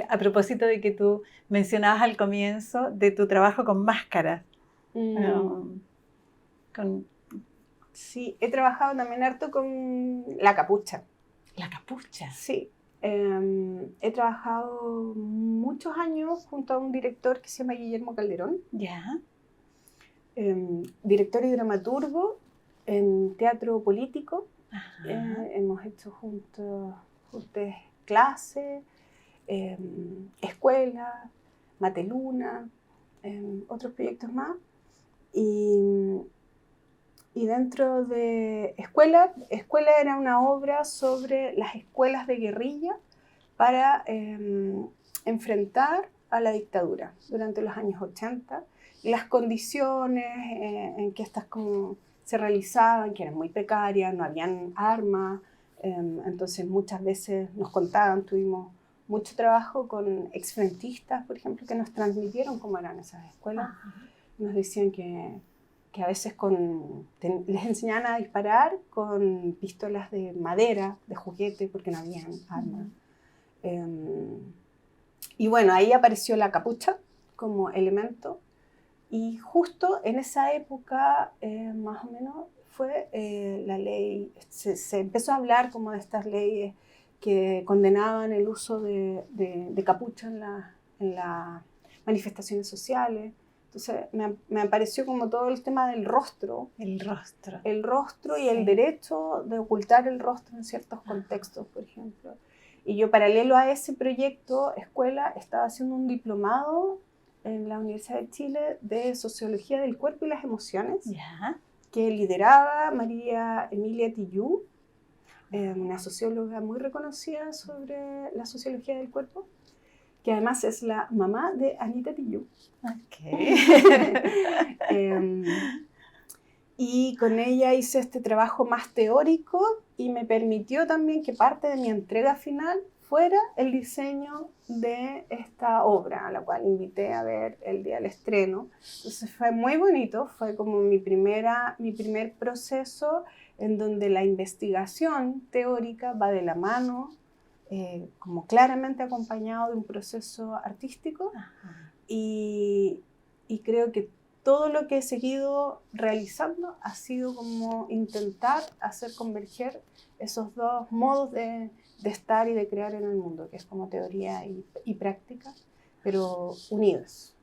a propósito de que tú mencionabas al comienzo de tu trabajo con máscaras. Sí, he trabajado también harto con la capucha. La capucha. Sí. He trabajado muchos años junto a un director que se llama Guillermo Calderón. Ya. Director y dramaturgo en teatro político. Hemos hecho juntos clases, escuela, Mateluna, otros proyectos más. Y dentro de Escuela era una obra sobre las escuelas de guerrilla para enfrentar a la dictadura durante los años 80 y las condiciones en que estas como se realizaban, que eran muy precarias, no habían armas, entonces muchas veces nos contaban, tuvimos mucho trabajo con exfrentistas, por ejemplo, que nos transmitieron cómo eran esas escuelas. Nos decían que a veces les enseñaban a disparar con pistolas de madera, de juguete, porque no habían armas. Y bueno, ahí apareció la capucha como elemento. Y justo en esa época, más o menos, fue la ley, se empezó a hablar como de estas leyes que condenaban el uso de capucha en las manifestaciones sociales. Entonces me apareció como todo el tema del rostro. El rostro. El rostro y Sí. el derecho de ocultar el rostro en ciertos contextos, por ejemplo. Y yo, paralelo a ese proyecto, Escuela, estaba haciendo un diplomado en la Universidad de Chile de Sociología del Cuerpo y las Emociones, Ya. que lideraba María Emilia Tillú, una socióloga muy reconocida sobre la sociología del cuerpo, que además es la mamá de Anita Tijoux. Okay. Y con ella hice este trabajo más teórico y me permitió también que parte de mi entrega final fuera el diseño de esta obra, a la cual invité a ver el día del estreno. Entonces fue muy bonito, fue como mi primer proceso en donde la investigación teórica va de la mano, como claramente acompañado de un proceso artístico. Y creo que todo lo que he seguido realizando ha sido como intentar hacer converger esos dos modos de estar y de crear en el mundo, que es como teoría y práctica, pero unidas.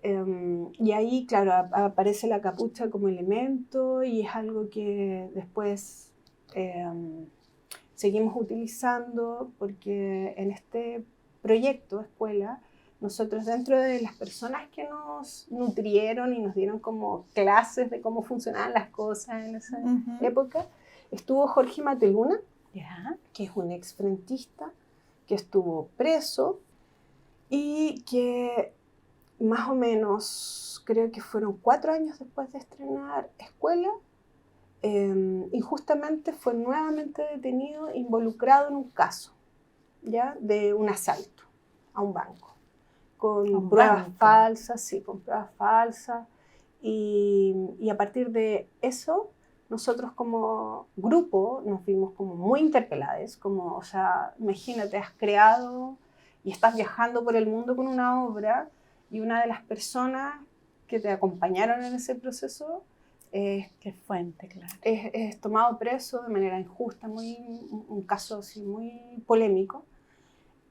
Y ahí, claro, aparece la capucha como elemento y es algo que después seguimos utilizando porque en este proyecto, Escuela, nosotros dentro de las personas que nos nutrieron y nos dieron como clases de cómo funcionaban las cosas en esa época, estuvo Jorge Mateluna, que es un exfrentista, que estuvo preso y que más o menos, creo que fueron 4 años después de estrenar Escuela, injustamente fue nuevamente detenido, involucrado en un caso, ¿ya? De un asalto a un banco, con pruebas falsas, sí, con pruebas falsas, y a partir de eso, nosotros como grupo nos vimos como muy interpelados, como, o sea, imagínate, has creado y estás viajando por el mundo con una obra, y una de las personas que te acompañaron en ese proceso Qué fuente, claro. es tomado preso de manera injusta, un caso así muy polémico,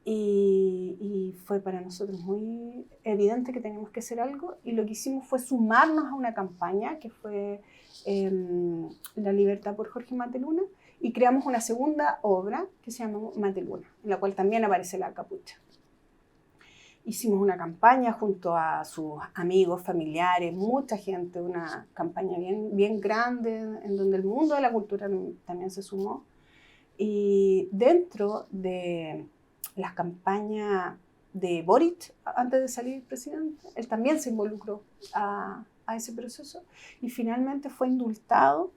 y fue para nosotros muy evidente que teníamos que hacer algo, y lo que hicimos fue sumarnos a una campaña que fue La Libertad por Jorge Mateluna, y creamos una segunda obra que se llama Mateluna, en la cual también aparece la capucha. Hicimos una campaña junto a sus amigos, familiares, mucha gente, una campaña bien grande en donde el mundo de la cultura también se sumó. Y dentro de las campañas de Boric, antes de salir presidente, él también se involucró a ese proceso y finalmente fue indultado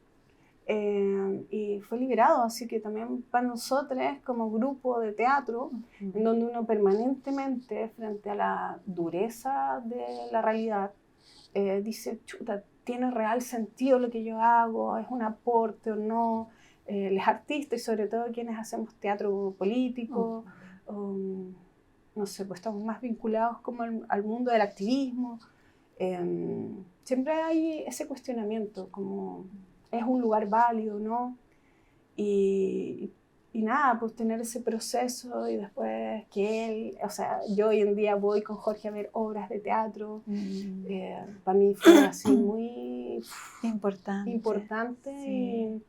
y fue liberado. Así que también para nosotros como grupo de teatro, en donde uno permanentemente frente a la dureza de la realidad dice, chuta, tiene real sentido lo que yo hago, es un aporte o no. Los artistas y sobre todo quienes hacemos teatro político, no sé, pues estamos más vinculados como al mundo del activismo. Siempre hay ese cuestionamiento, como es un lugar válido, ¿no? Y nada, pues tener ese proceso y después que él, o sea, yo hoy en día voy con Jorge a ver obras de teatro, para mí fue así muy importante Sí.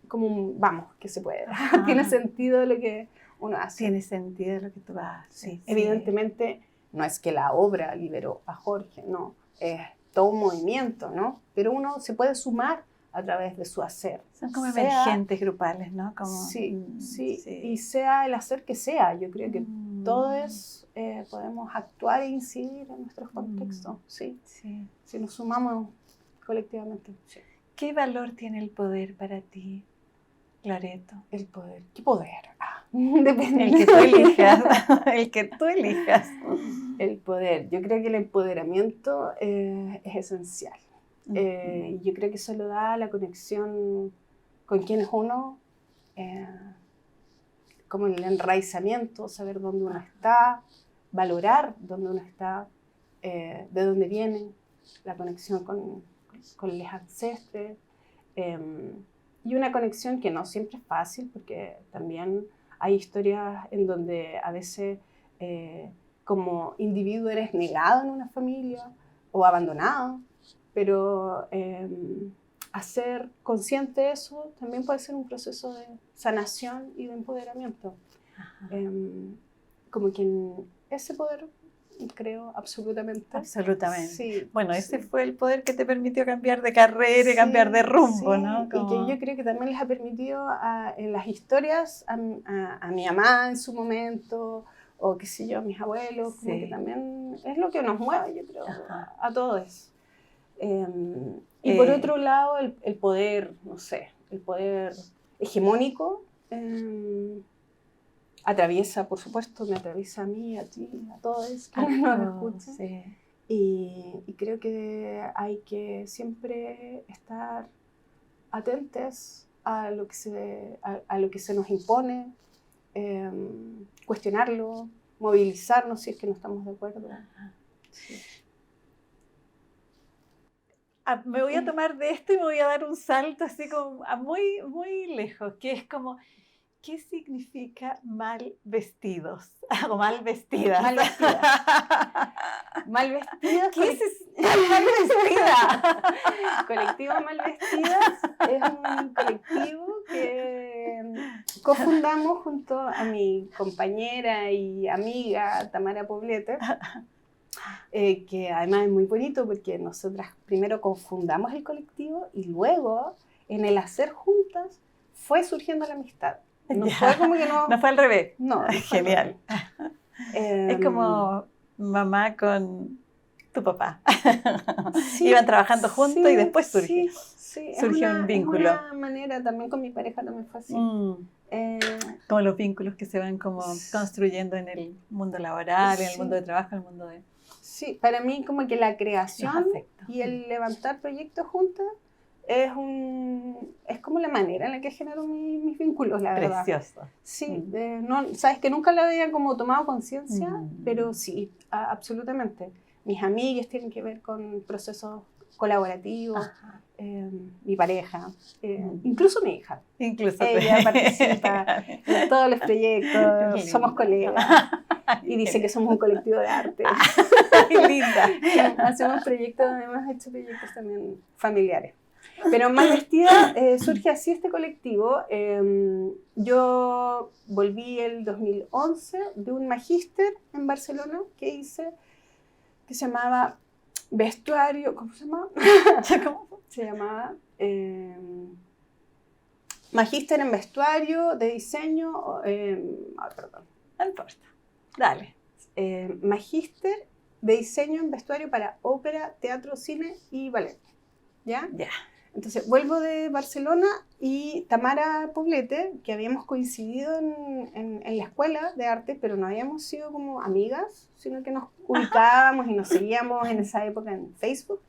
y como, vamos, que se puede, tiene sentido lo que uno hace. Tiene sentido lo que tú haces. Sí. Evidentemente, no es que la obra liberó a Jorge, no, es todo un movimiento, ¿no? Pero uno se puede sumar a través de su hacer. Son como emergentes grupales, ¿no? Como, sí, y sea el hacer que sea, yo creo que todos podemos actuar e incidir en nuestros contextos, sí. Si nos sumamos colectivamente. Sí. ¿Qué valor tiene el poder para ti, Loreto? El poder. ¿Qué poder? Depende. El que tú elijas. El que tú elijas. El poder. Yo creo que el empoderamiento es esencial. Yo creo que eso lo da la conexión con quién es uno, como el enraizamiento, saber dónde uno está, valorar dónde uno está, de dónde viene, la conexión con los ancestres, y una conexión que no siempre es fácil, porque también hay historias en donde a veces como individuo eres negado en una familia o abandonado, pero hacer consciente de eso también puede ser un proceso de sanación y de empoderamiento. Como que ese poder, creo, absolutamente. Absolutamente. Sí, bueno, ese fue el poder que te permitió cambiar de carrera y cambiar de rumbo, ¿no? Como... Y que yo creo que también les ha permitido en las historias a mi mamá en su momento, o qué sé yo, a mis abuelos, como que también es lo que nos mueve, yo creo, a todos. Y por otro lado, el poder, no sé, el poder hegemónico atraviesa, por supuesto, me atraviesa a mí, a ti, a todos que nos escuchan. Sí. Y creo que hay que siempre estar atentos a lo que se nos impone, cuestionarlo, movilizarnos si es que no estamos de acuerdo. Sí. Me voy a tomar de esto y me voy a dar un salto así como a muy, muy lejos, que es como, ¿qué significa mal vestidos? O mal vestidas. Mal vestidas. Mal vestidas. ¿Qué es mal vestida? Colectivo Mal Vestidas es un colectivo cofundamos junto a mi compañera y amiga Tamara Poblete, que además es muy bonito porque nosotras primero cofundamos el colectivo y luego en el hacer juntas fue surgiendo la amistad. No fue como que no... No fue al revés. No, Genial. Es Em, como mamá con tu papá. sí, Iban trabajando juntos y después surgió. Sí, Surgió un vínculo. Es una manera, también con mi pareja también fue así. Como los vínculos que se van como construyendo en el mundo laboral, en el Sí. mundo de trabajo, en el mundo de Sí, para mí como que la los creación afectos. y el levantar proyectos juntas es como la manera en la que genero mis vínculos, la verdad. Precioso. Sí, no, sabes que nunca la había como tomado conciencia, Mm. pero sí, absolutamente. Mis amigas tienen que ver con procesos colaborativos, Ajá. mi pareja, Mm. incluso mi hija. Incluso Ella participa en todos los proyectos, Linda. somos colegas y dice que somos un colectivo de arte. Ay, linda. Hacemos proyectos, hemos hecho proyectos también familiares. Pero Mal Vestida surge así este colectivo. Yo volví el 2011 de un magíster en Barcelona que hice, que se llamaba Vestuario, ¿cómo se llamaba? ¿Cómo? Se llamaba Magíster en Vestuario de Diseño, perdón. No importa. Dale. Magíster de Diseño en Vestuario para ópera, teatro, cine y ballet. ¿Ya? Ya. Entonces vuelvo de Barcelona y Tamara Poblete, que habíamos coincidido en la escuela de arte, pero no habíamos sido como amigas, sino que nos ubicábamos y nos seguíamos en esa época en Facebook.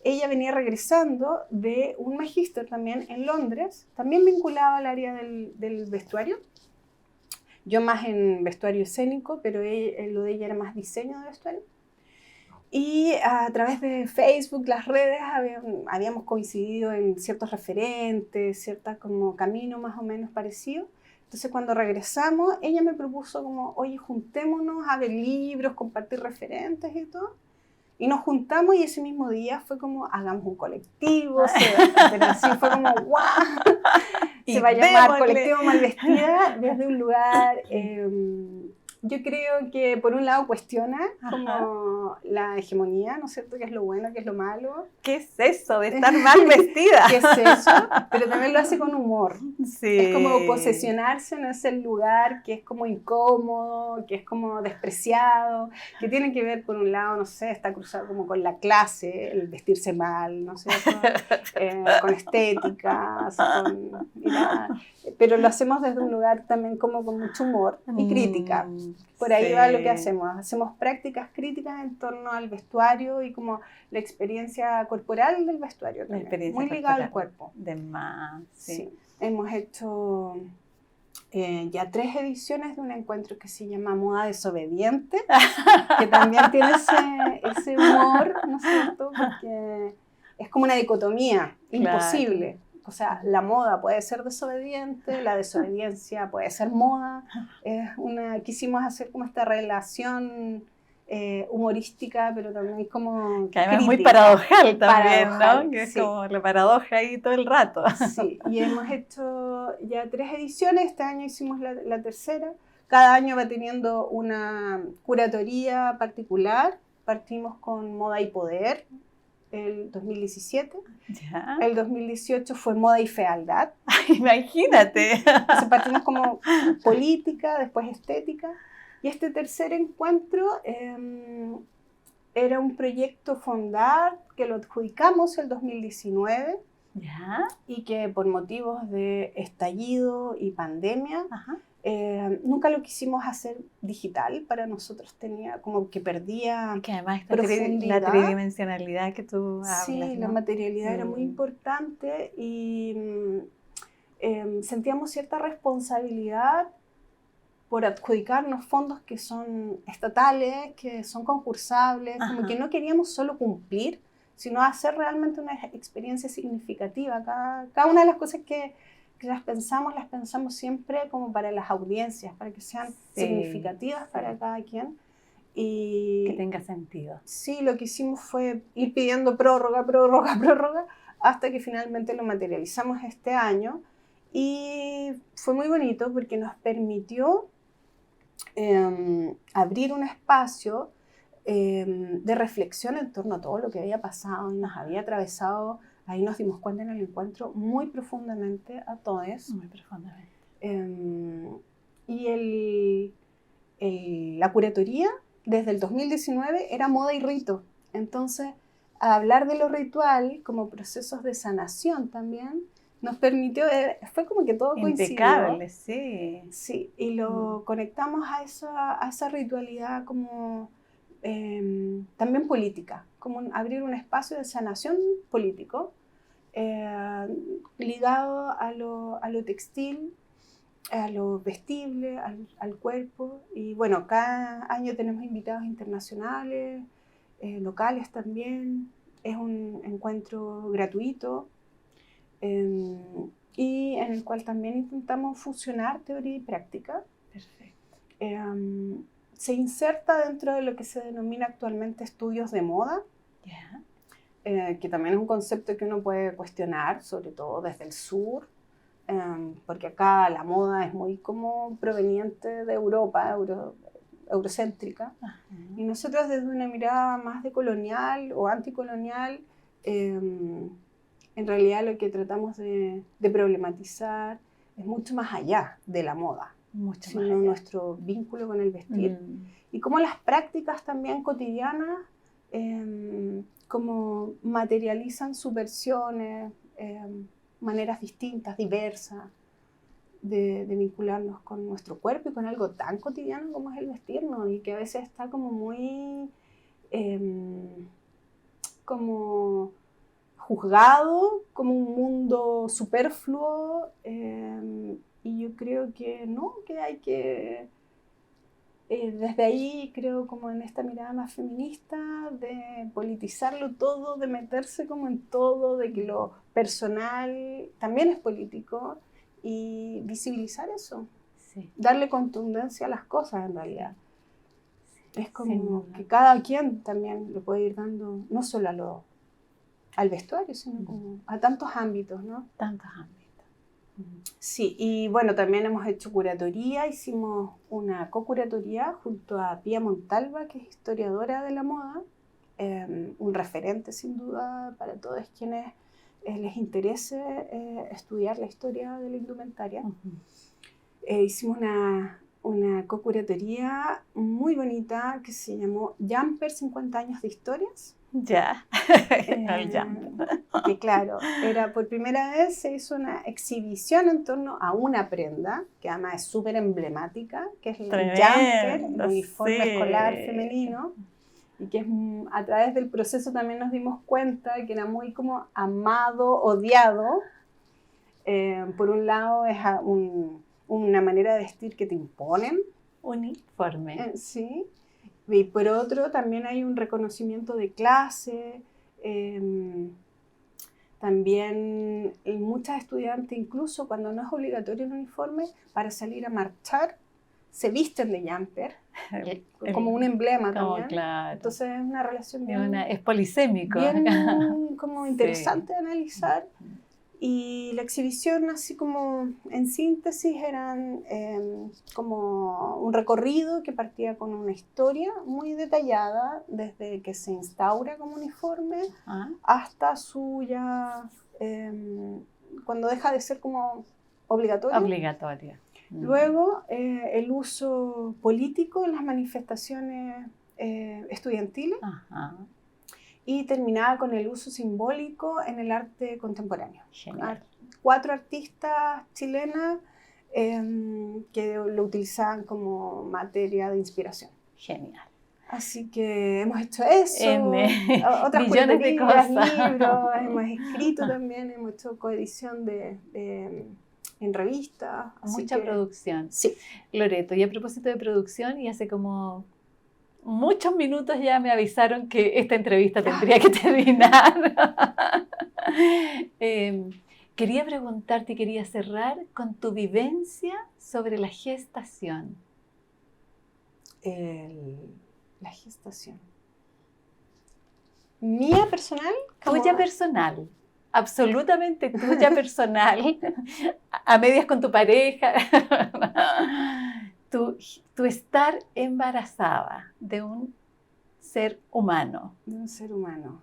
Ella venía regresando de un magíster también en Londres, también vinculado al área del vestuario. Yo más en vestuario escénico, pero lo de ella era más diseño de vestuario. Y a través de Facebook, las redes, habíamos coincidido en ciertos referentes, ciertos como camino más o menos parecido. Entonces cuando regresamos, ella me propuso como, oye, juntémonos a ver libros, compartir referentes y todo. Y nos juntamos y ese mismo día fue como, hagamos un colectivo, pero así fue como, ¡guau! Se va a llamar Colectivo Mal Vestida desde un lugar, yo creo que por un lado cuestiona como la hegemonía, ¿no es cierto? ¿Qué es lo bueno, qué es lo malo? ¿Qué es eso de estar mal vestida? ¿Qué es eso? Pero también lo hace con humor. Sí. Es como posesionarse en ese lugar que es como incómodo, que es como despreciado, que tiene que ver, por un lado, no sé, está cruzado como con la clase, el vestirse mal, ¿no sé? Con estética, pero lo hacemos desde un lugar también como con mucho humor y crítica. Por ahí va lo que hacemos. Hacemos prácticas críticas en torno al vestuario y como la experiencia corporal del vestuario también, muy ligada al cuerpo. De más, sí. Sí. Hemos hecho ya 3 ediciones de un encuentro que se llama Moda Desobediente, que también tiene ese humor, ¿no es cierto? Porque es como una dicotomía imposible. Claro. O sea, la moda puede ser desobediente, la desobediencia puede ser moda. Quisimos hacer como esta relación humorística, pero también como que además crítica, es muy paradojal también, paradojal, ¿no? Que es sí. como la paradoja ahí todo el rato. Sí, y hemos hecho ya 3 ediciones, este año hicimos la tercera. Cada año va teniendo una curatoría particular. Partimos con Moda y Poder, el 2017. ¿Ya? El 2018 fue Moda y Fealdad. Imagínate. Entonces partimos como política, después estética. Y este tercer encuentro era un proyecto Fondart que lo adjudicamos el 2019. ¿Ya? Y que por motivos de estallido y pandemia, Ajá. Nunca lo quisimos hacer digital. Para nosotros tenía como que perdía que además profundidad. La tridimensionalidad que tú hablas, sí, ¿no? La materialidad era muy importante y sentíamos cierta responsabilidad por adjudicarnos fondos que son estatales, que son concursables. Ajá. Como que no queríamos solo cumplir, sino hacer realmente una experiencia significativa. Cada una de las cosas que las pensamos siempre como para las audiencias, para que sean significativas para cada quien. Y que tenga sentido. Sí, lo que hicimos fue ir pidiendo prórroga, hasta que finalmente lo materializamos este año. Y fue muy bonito porque nos permitió abrir un espacio de reflexión en torno a todo lo que había pasado y nos había atravesado. Ahí nos dimos cuenta en el encuentro muy profundamente a todos. Muy profundamente. Y la curatoría desde el 2019 era moda y rito. Entonces, hablar de lo ritual como procesos de sanación también nos permitió, fue como que todo coincidió. Impecable, sí. Sí, y lo conectamos a esa ritualidad como también política, como abrir un espacio de sanación político ligado a lo textil, a lo vestible, al cuerpo. Y bueno, cada año tenemos invitados internacionales, locales también. Es un encuentro gratuito y en el cual también intentamos fusionar teoría y práctica. Perfecto. Se inserta dentro de lo que se denomina actualmente estudios de moda, que también es un concepto que uno puede cuestionar, sobre todo desde el sur, porque acá la moda es muy como proveniente de Europa, eurocéntrica, y nosotros desde una mirada más decolonial o anticolonial, en realidad lo que tratamos de problematizar es mucho más allá de la moda, sino nuestro vínculo con el vestir. Y cómo las prácticas también cotidianas como materializan subversiones, maneras distintas, diversas, de vincularnos con nuestro cuerpo y con algo tan cotidiano como es el vestirnos, y que a veces está como muy como juzgado como un mundo superfluo, y yo creo que no, que hay que desde ahí creo como en esta mirada más feminista de politizarlo todo, de meterse como en todo, de que lo personal también es político y visibilizar eso, darle contundencia a las cosas en realidad. Es como que cada quien también le puede ir dando, no solo al vestuario, sino como a tantos ámbitos, ¿no? Tantos ámbitos. Sí, y bueno, también hemos hecho curatoría, hicimos una co-curatoría junto a Pía Montalva, que es historiadora de la moda, un referente sin duda para todos quienes les interese estudiar la historia de la indumentaria. Hicimos una co-curatoría muy bonita que se llamó Jumper 50 años de historias. Ya, el jumper. Que claro, por primera vez se hizo una exhibición en torno a una prenda, que además es súper emblemática, que es el jumper, el uniforme escolar femenino, y que a través del proceso también nos dimos cuenta que era muy como amado, odiado. Por un lado es una manera de vestir que te imponen. Uniforme. Sí. Y por otro, también hay un reconocimiento de clase. También muchas estudiantes, incluso cuando no es obligatorio el uniforme, para salir a marchar, se visten de jumper, como un emblema también. Claro. Entonces es una relación bien... es polisémico. Bien como interesante de analizar. Y la exhibición, así como en síntesis, eran como un recorrido que partía con una historia muy detallada, desde que se instaura como uniforme hasta cuando deja de ser como obligatorio. Obligatoria. Luego, el uso político en las manifestaciones estudiantiles. Y terminaba con el uso simbólico en el arte contemporáneo. 4 artistas chilenas que lo utilizaban como materia de inspiración. Genial. Así que hemos hecho eso, otras millones de cosas, libros, hemos escrito también, hemos hecho coedición en revistas. Mucha producción. Sí. Loreto, y a propósito de producción, y hace como muchos minutos ya me avisaron que esta entrevista tendría que terminar. Quería preguntarte y quería cerrar con tu vivencia sobre la gestación. La gestación. ¿Mía personal? Tuya personal. absolutamente tuya, personal, a medias con tu pareja, tu estar embarazada de un ser humano. De un ser humano.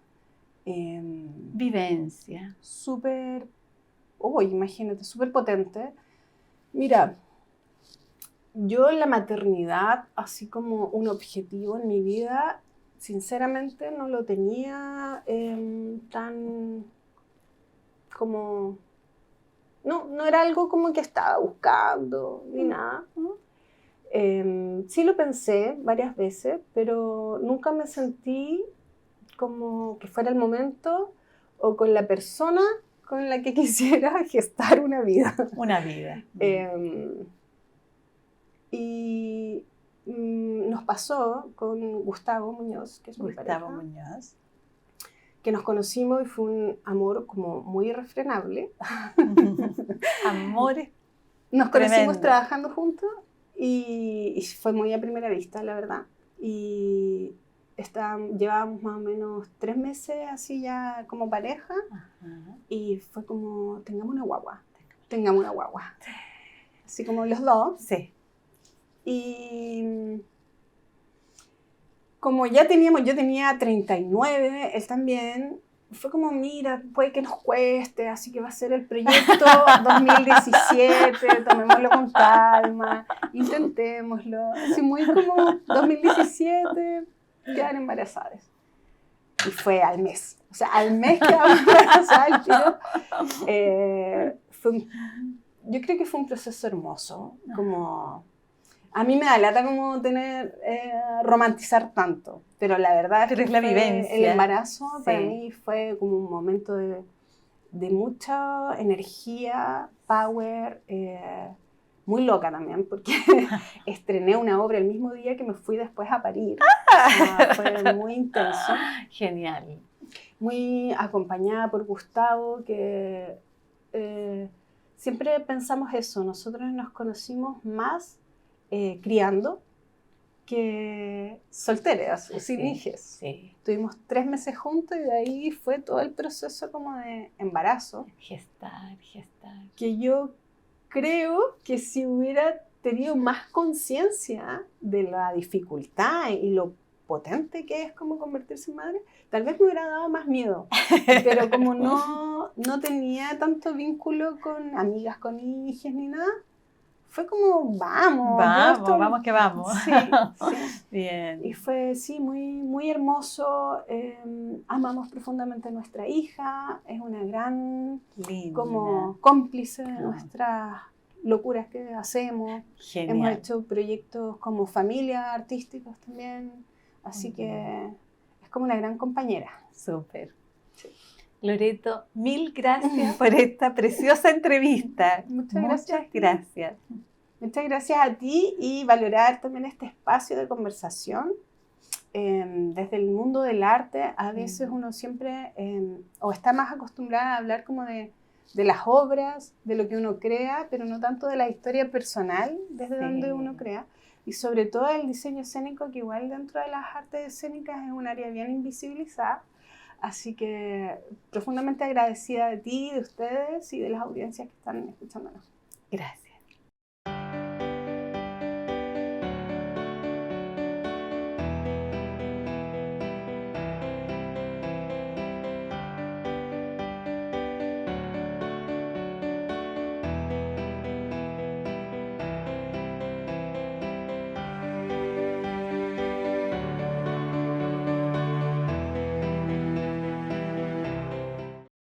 Vivencia. Súper, imagínate, súper potente. Mira, yo la maternidad, así como un objetivo en mi vida, sinceramente no lo tenía tan como... No era algo como que estaba buscando, ni nada. Sí lo pensé varias veces, pero nunca me sentí como que fuera el momento o con la persona con la que quisiera gestar una vida. Una vida. Y nos pasó con Gustavo Muñoz, que es mi Gustavo pareja, Muñoz. que nos conocimos y fue un amor como muy irrefrenable. Amores. Nos Tremendo. conocimos trabajando juntos y fue muy a primera vista, la verdad. Y llevábamos más o menos 3 meses así ya como pareja. Ajá. Y fue como, tengamos una guagua. Así como los dos. Sí. Y como yo tenía 39, él también, fue como, mira, puede que nos cueste, así que va a ser el proyecto 2017, tomémoslo con calma, intentémoslo. Así muy como 2017, quedar embarazadas. Y fue al mes. O sea, al mes quedamos embarazadas al tiro. Yo creo que fue un proceso hermoso, como... A mí me da lata como romantizar tanto, pero la verdad es Pero que es la vivencia. el embarazo Sí. para mí fue como un momento de mucha energía, power, muy loca también, porque estrené una obra el mismo día que me fui después a parir. O sea, fue muy intenso. Genial. Muy acompañada por Gustavo, que siempre pensamos eso, nosotros nos conocimos más criando que solteras, sin hijos. Sí. Tuvimos 3 meses juntos y de ahí fue todo el proceso como de embarazo. Gestar. Que yo creo que si hubiera tenido más conciencia de la dificultad y lo potente que es como convertirse en madre, tal vez me hubiera dado más miedo. Pero como no tenía tanto vínculo con amigas con hijos ni nada, fue como, Vamos que vamos. Sí. Bien. Y fue, sí, muy, muy hermoso. Amamos profundamente a nuestra hija. Es una gran Linda. como cómplice de nuestras locuras que hacemos. Genial. Hemos hecho proyectos como familia, artísticos también. Así que es como una gran compañera. Súper. Sí. Loreto, mil gracias por esta preciosa entrevista. Muchas gracias. Muchas gracias a ti y valorar también este espacio de conversación. Desde el mundo del arte, a veces uno siempre o está más acostumbrada a hablar como de las obras, de lo que uno crea, pero no tanto de la historia personal desde donde uno crea. Y sobre todo el diseño escénico, que igual dentro de las artes escénicas es un área bien invisibilizada. Así que profundamente agradecida de ti, de ustedes y de las audiencias que están escuchándonos. Gracias.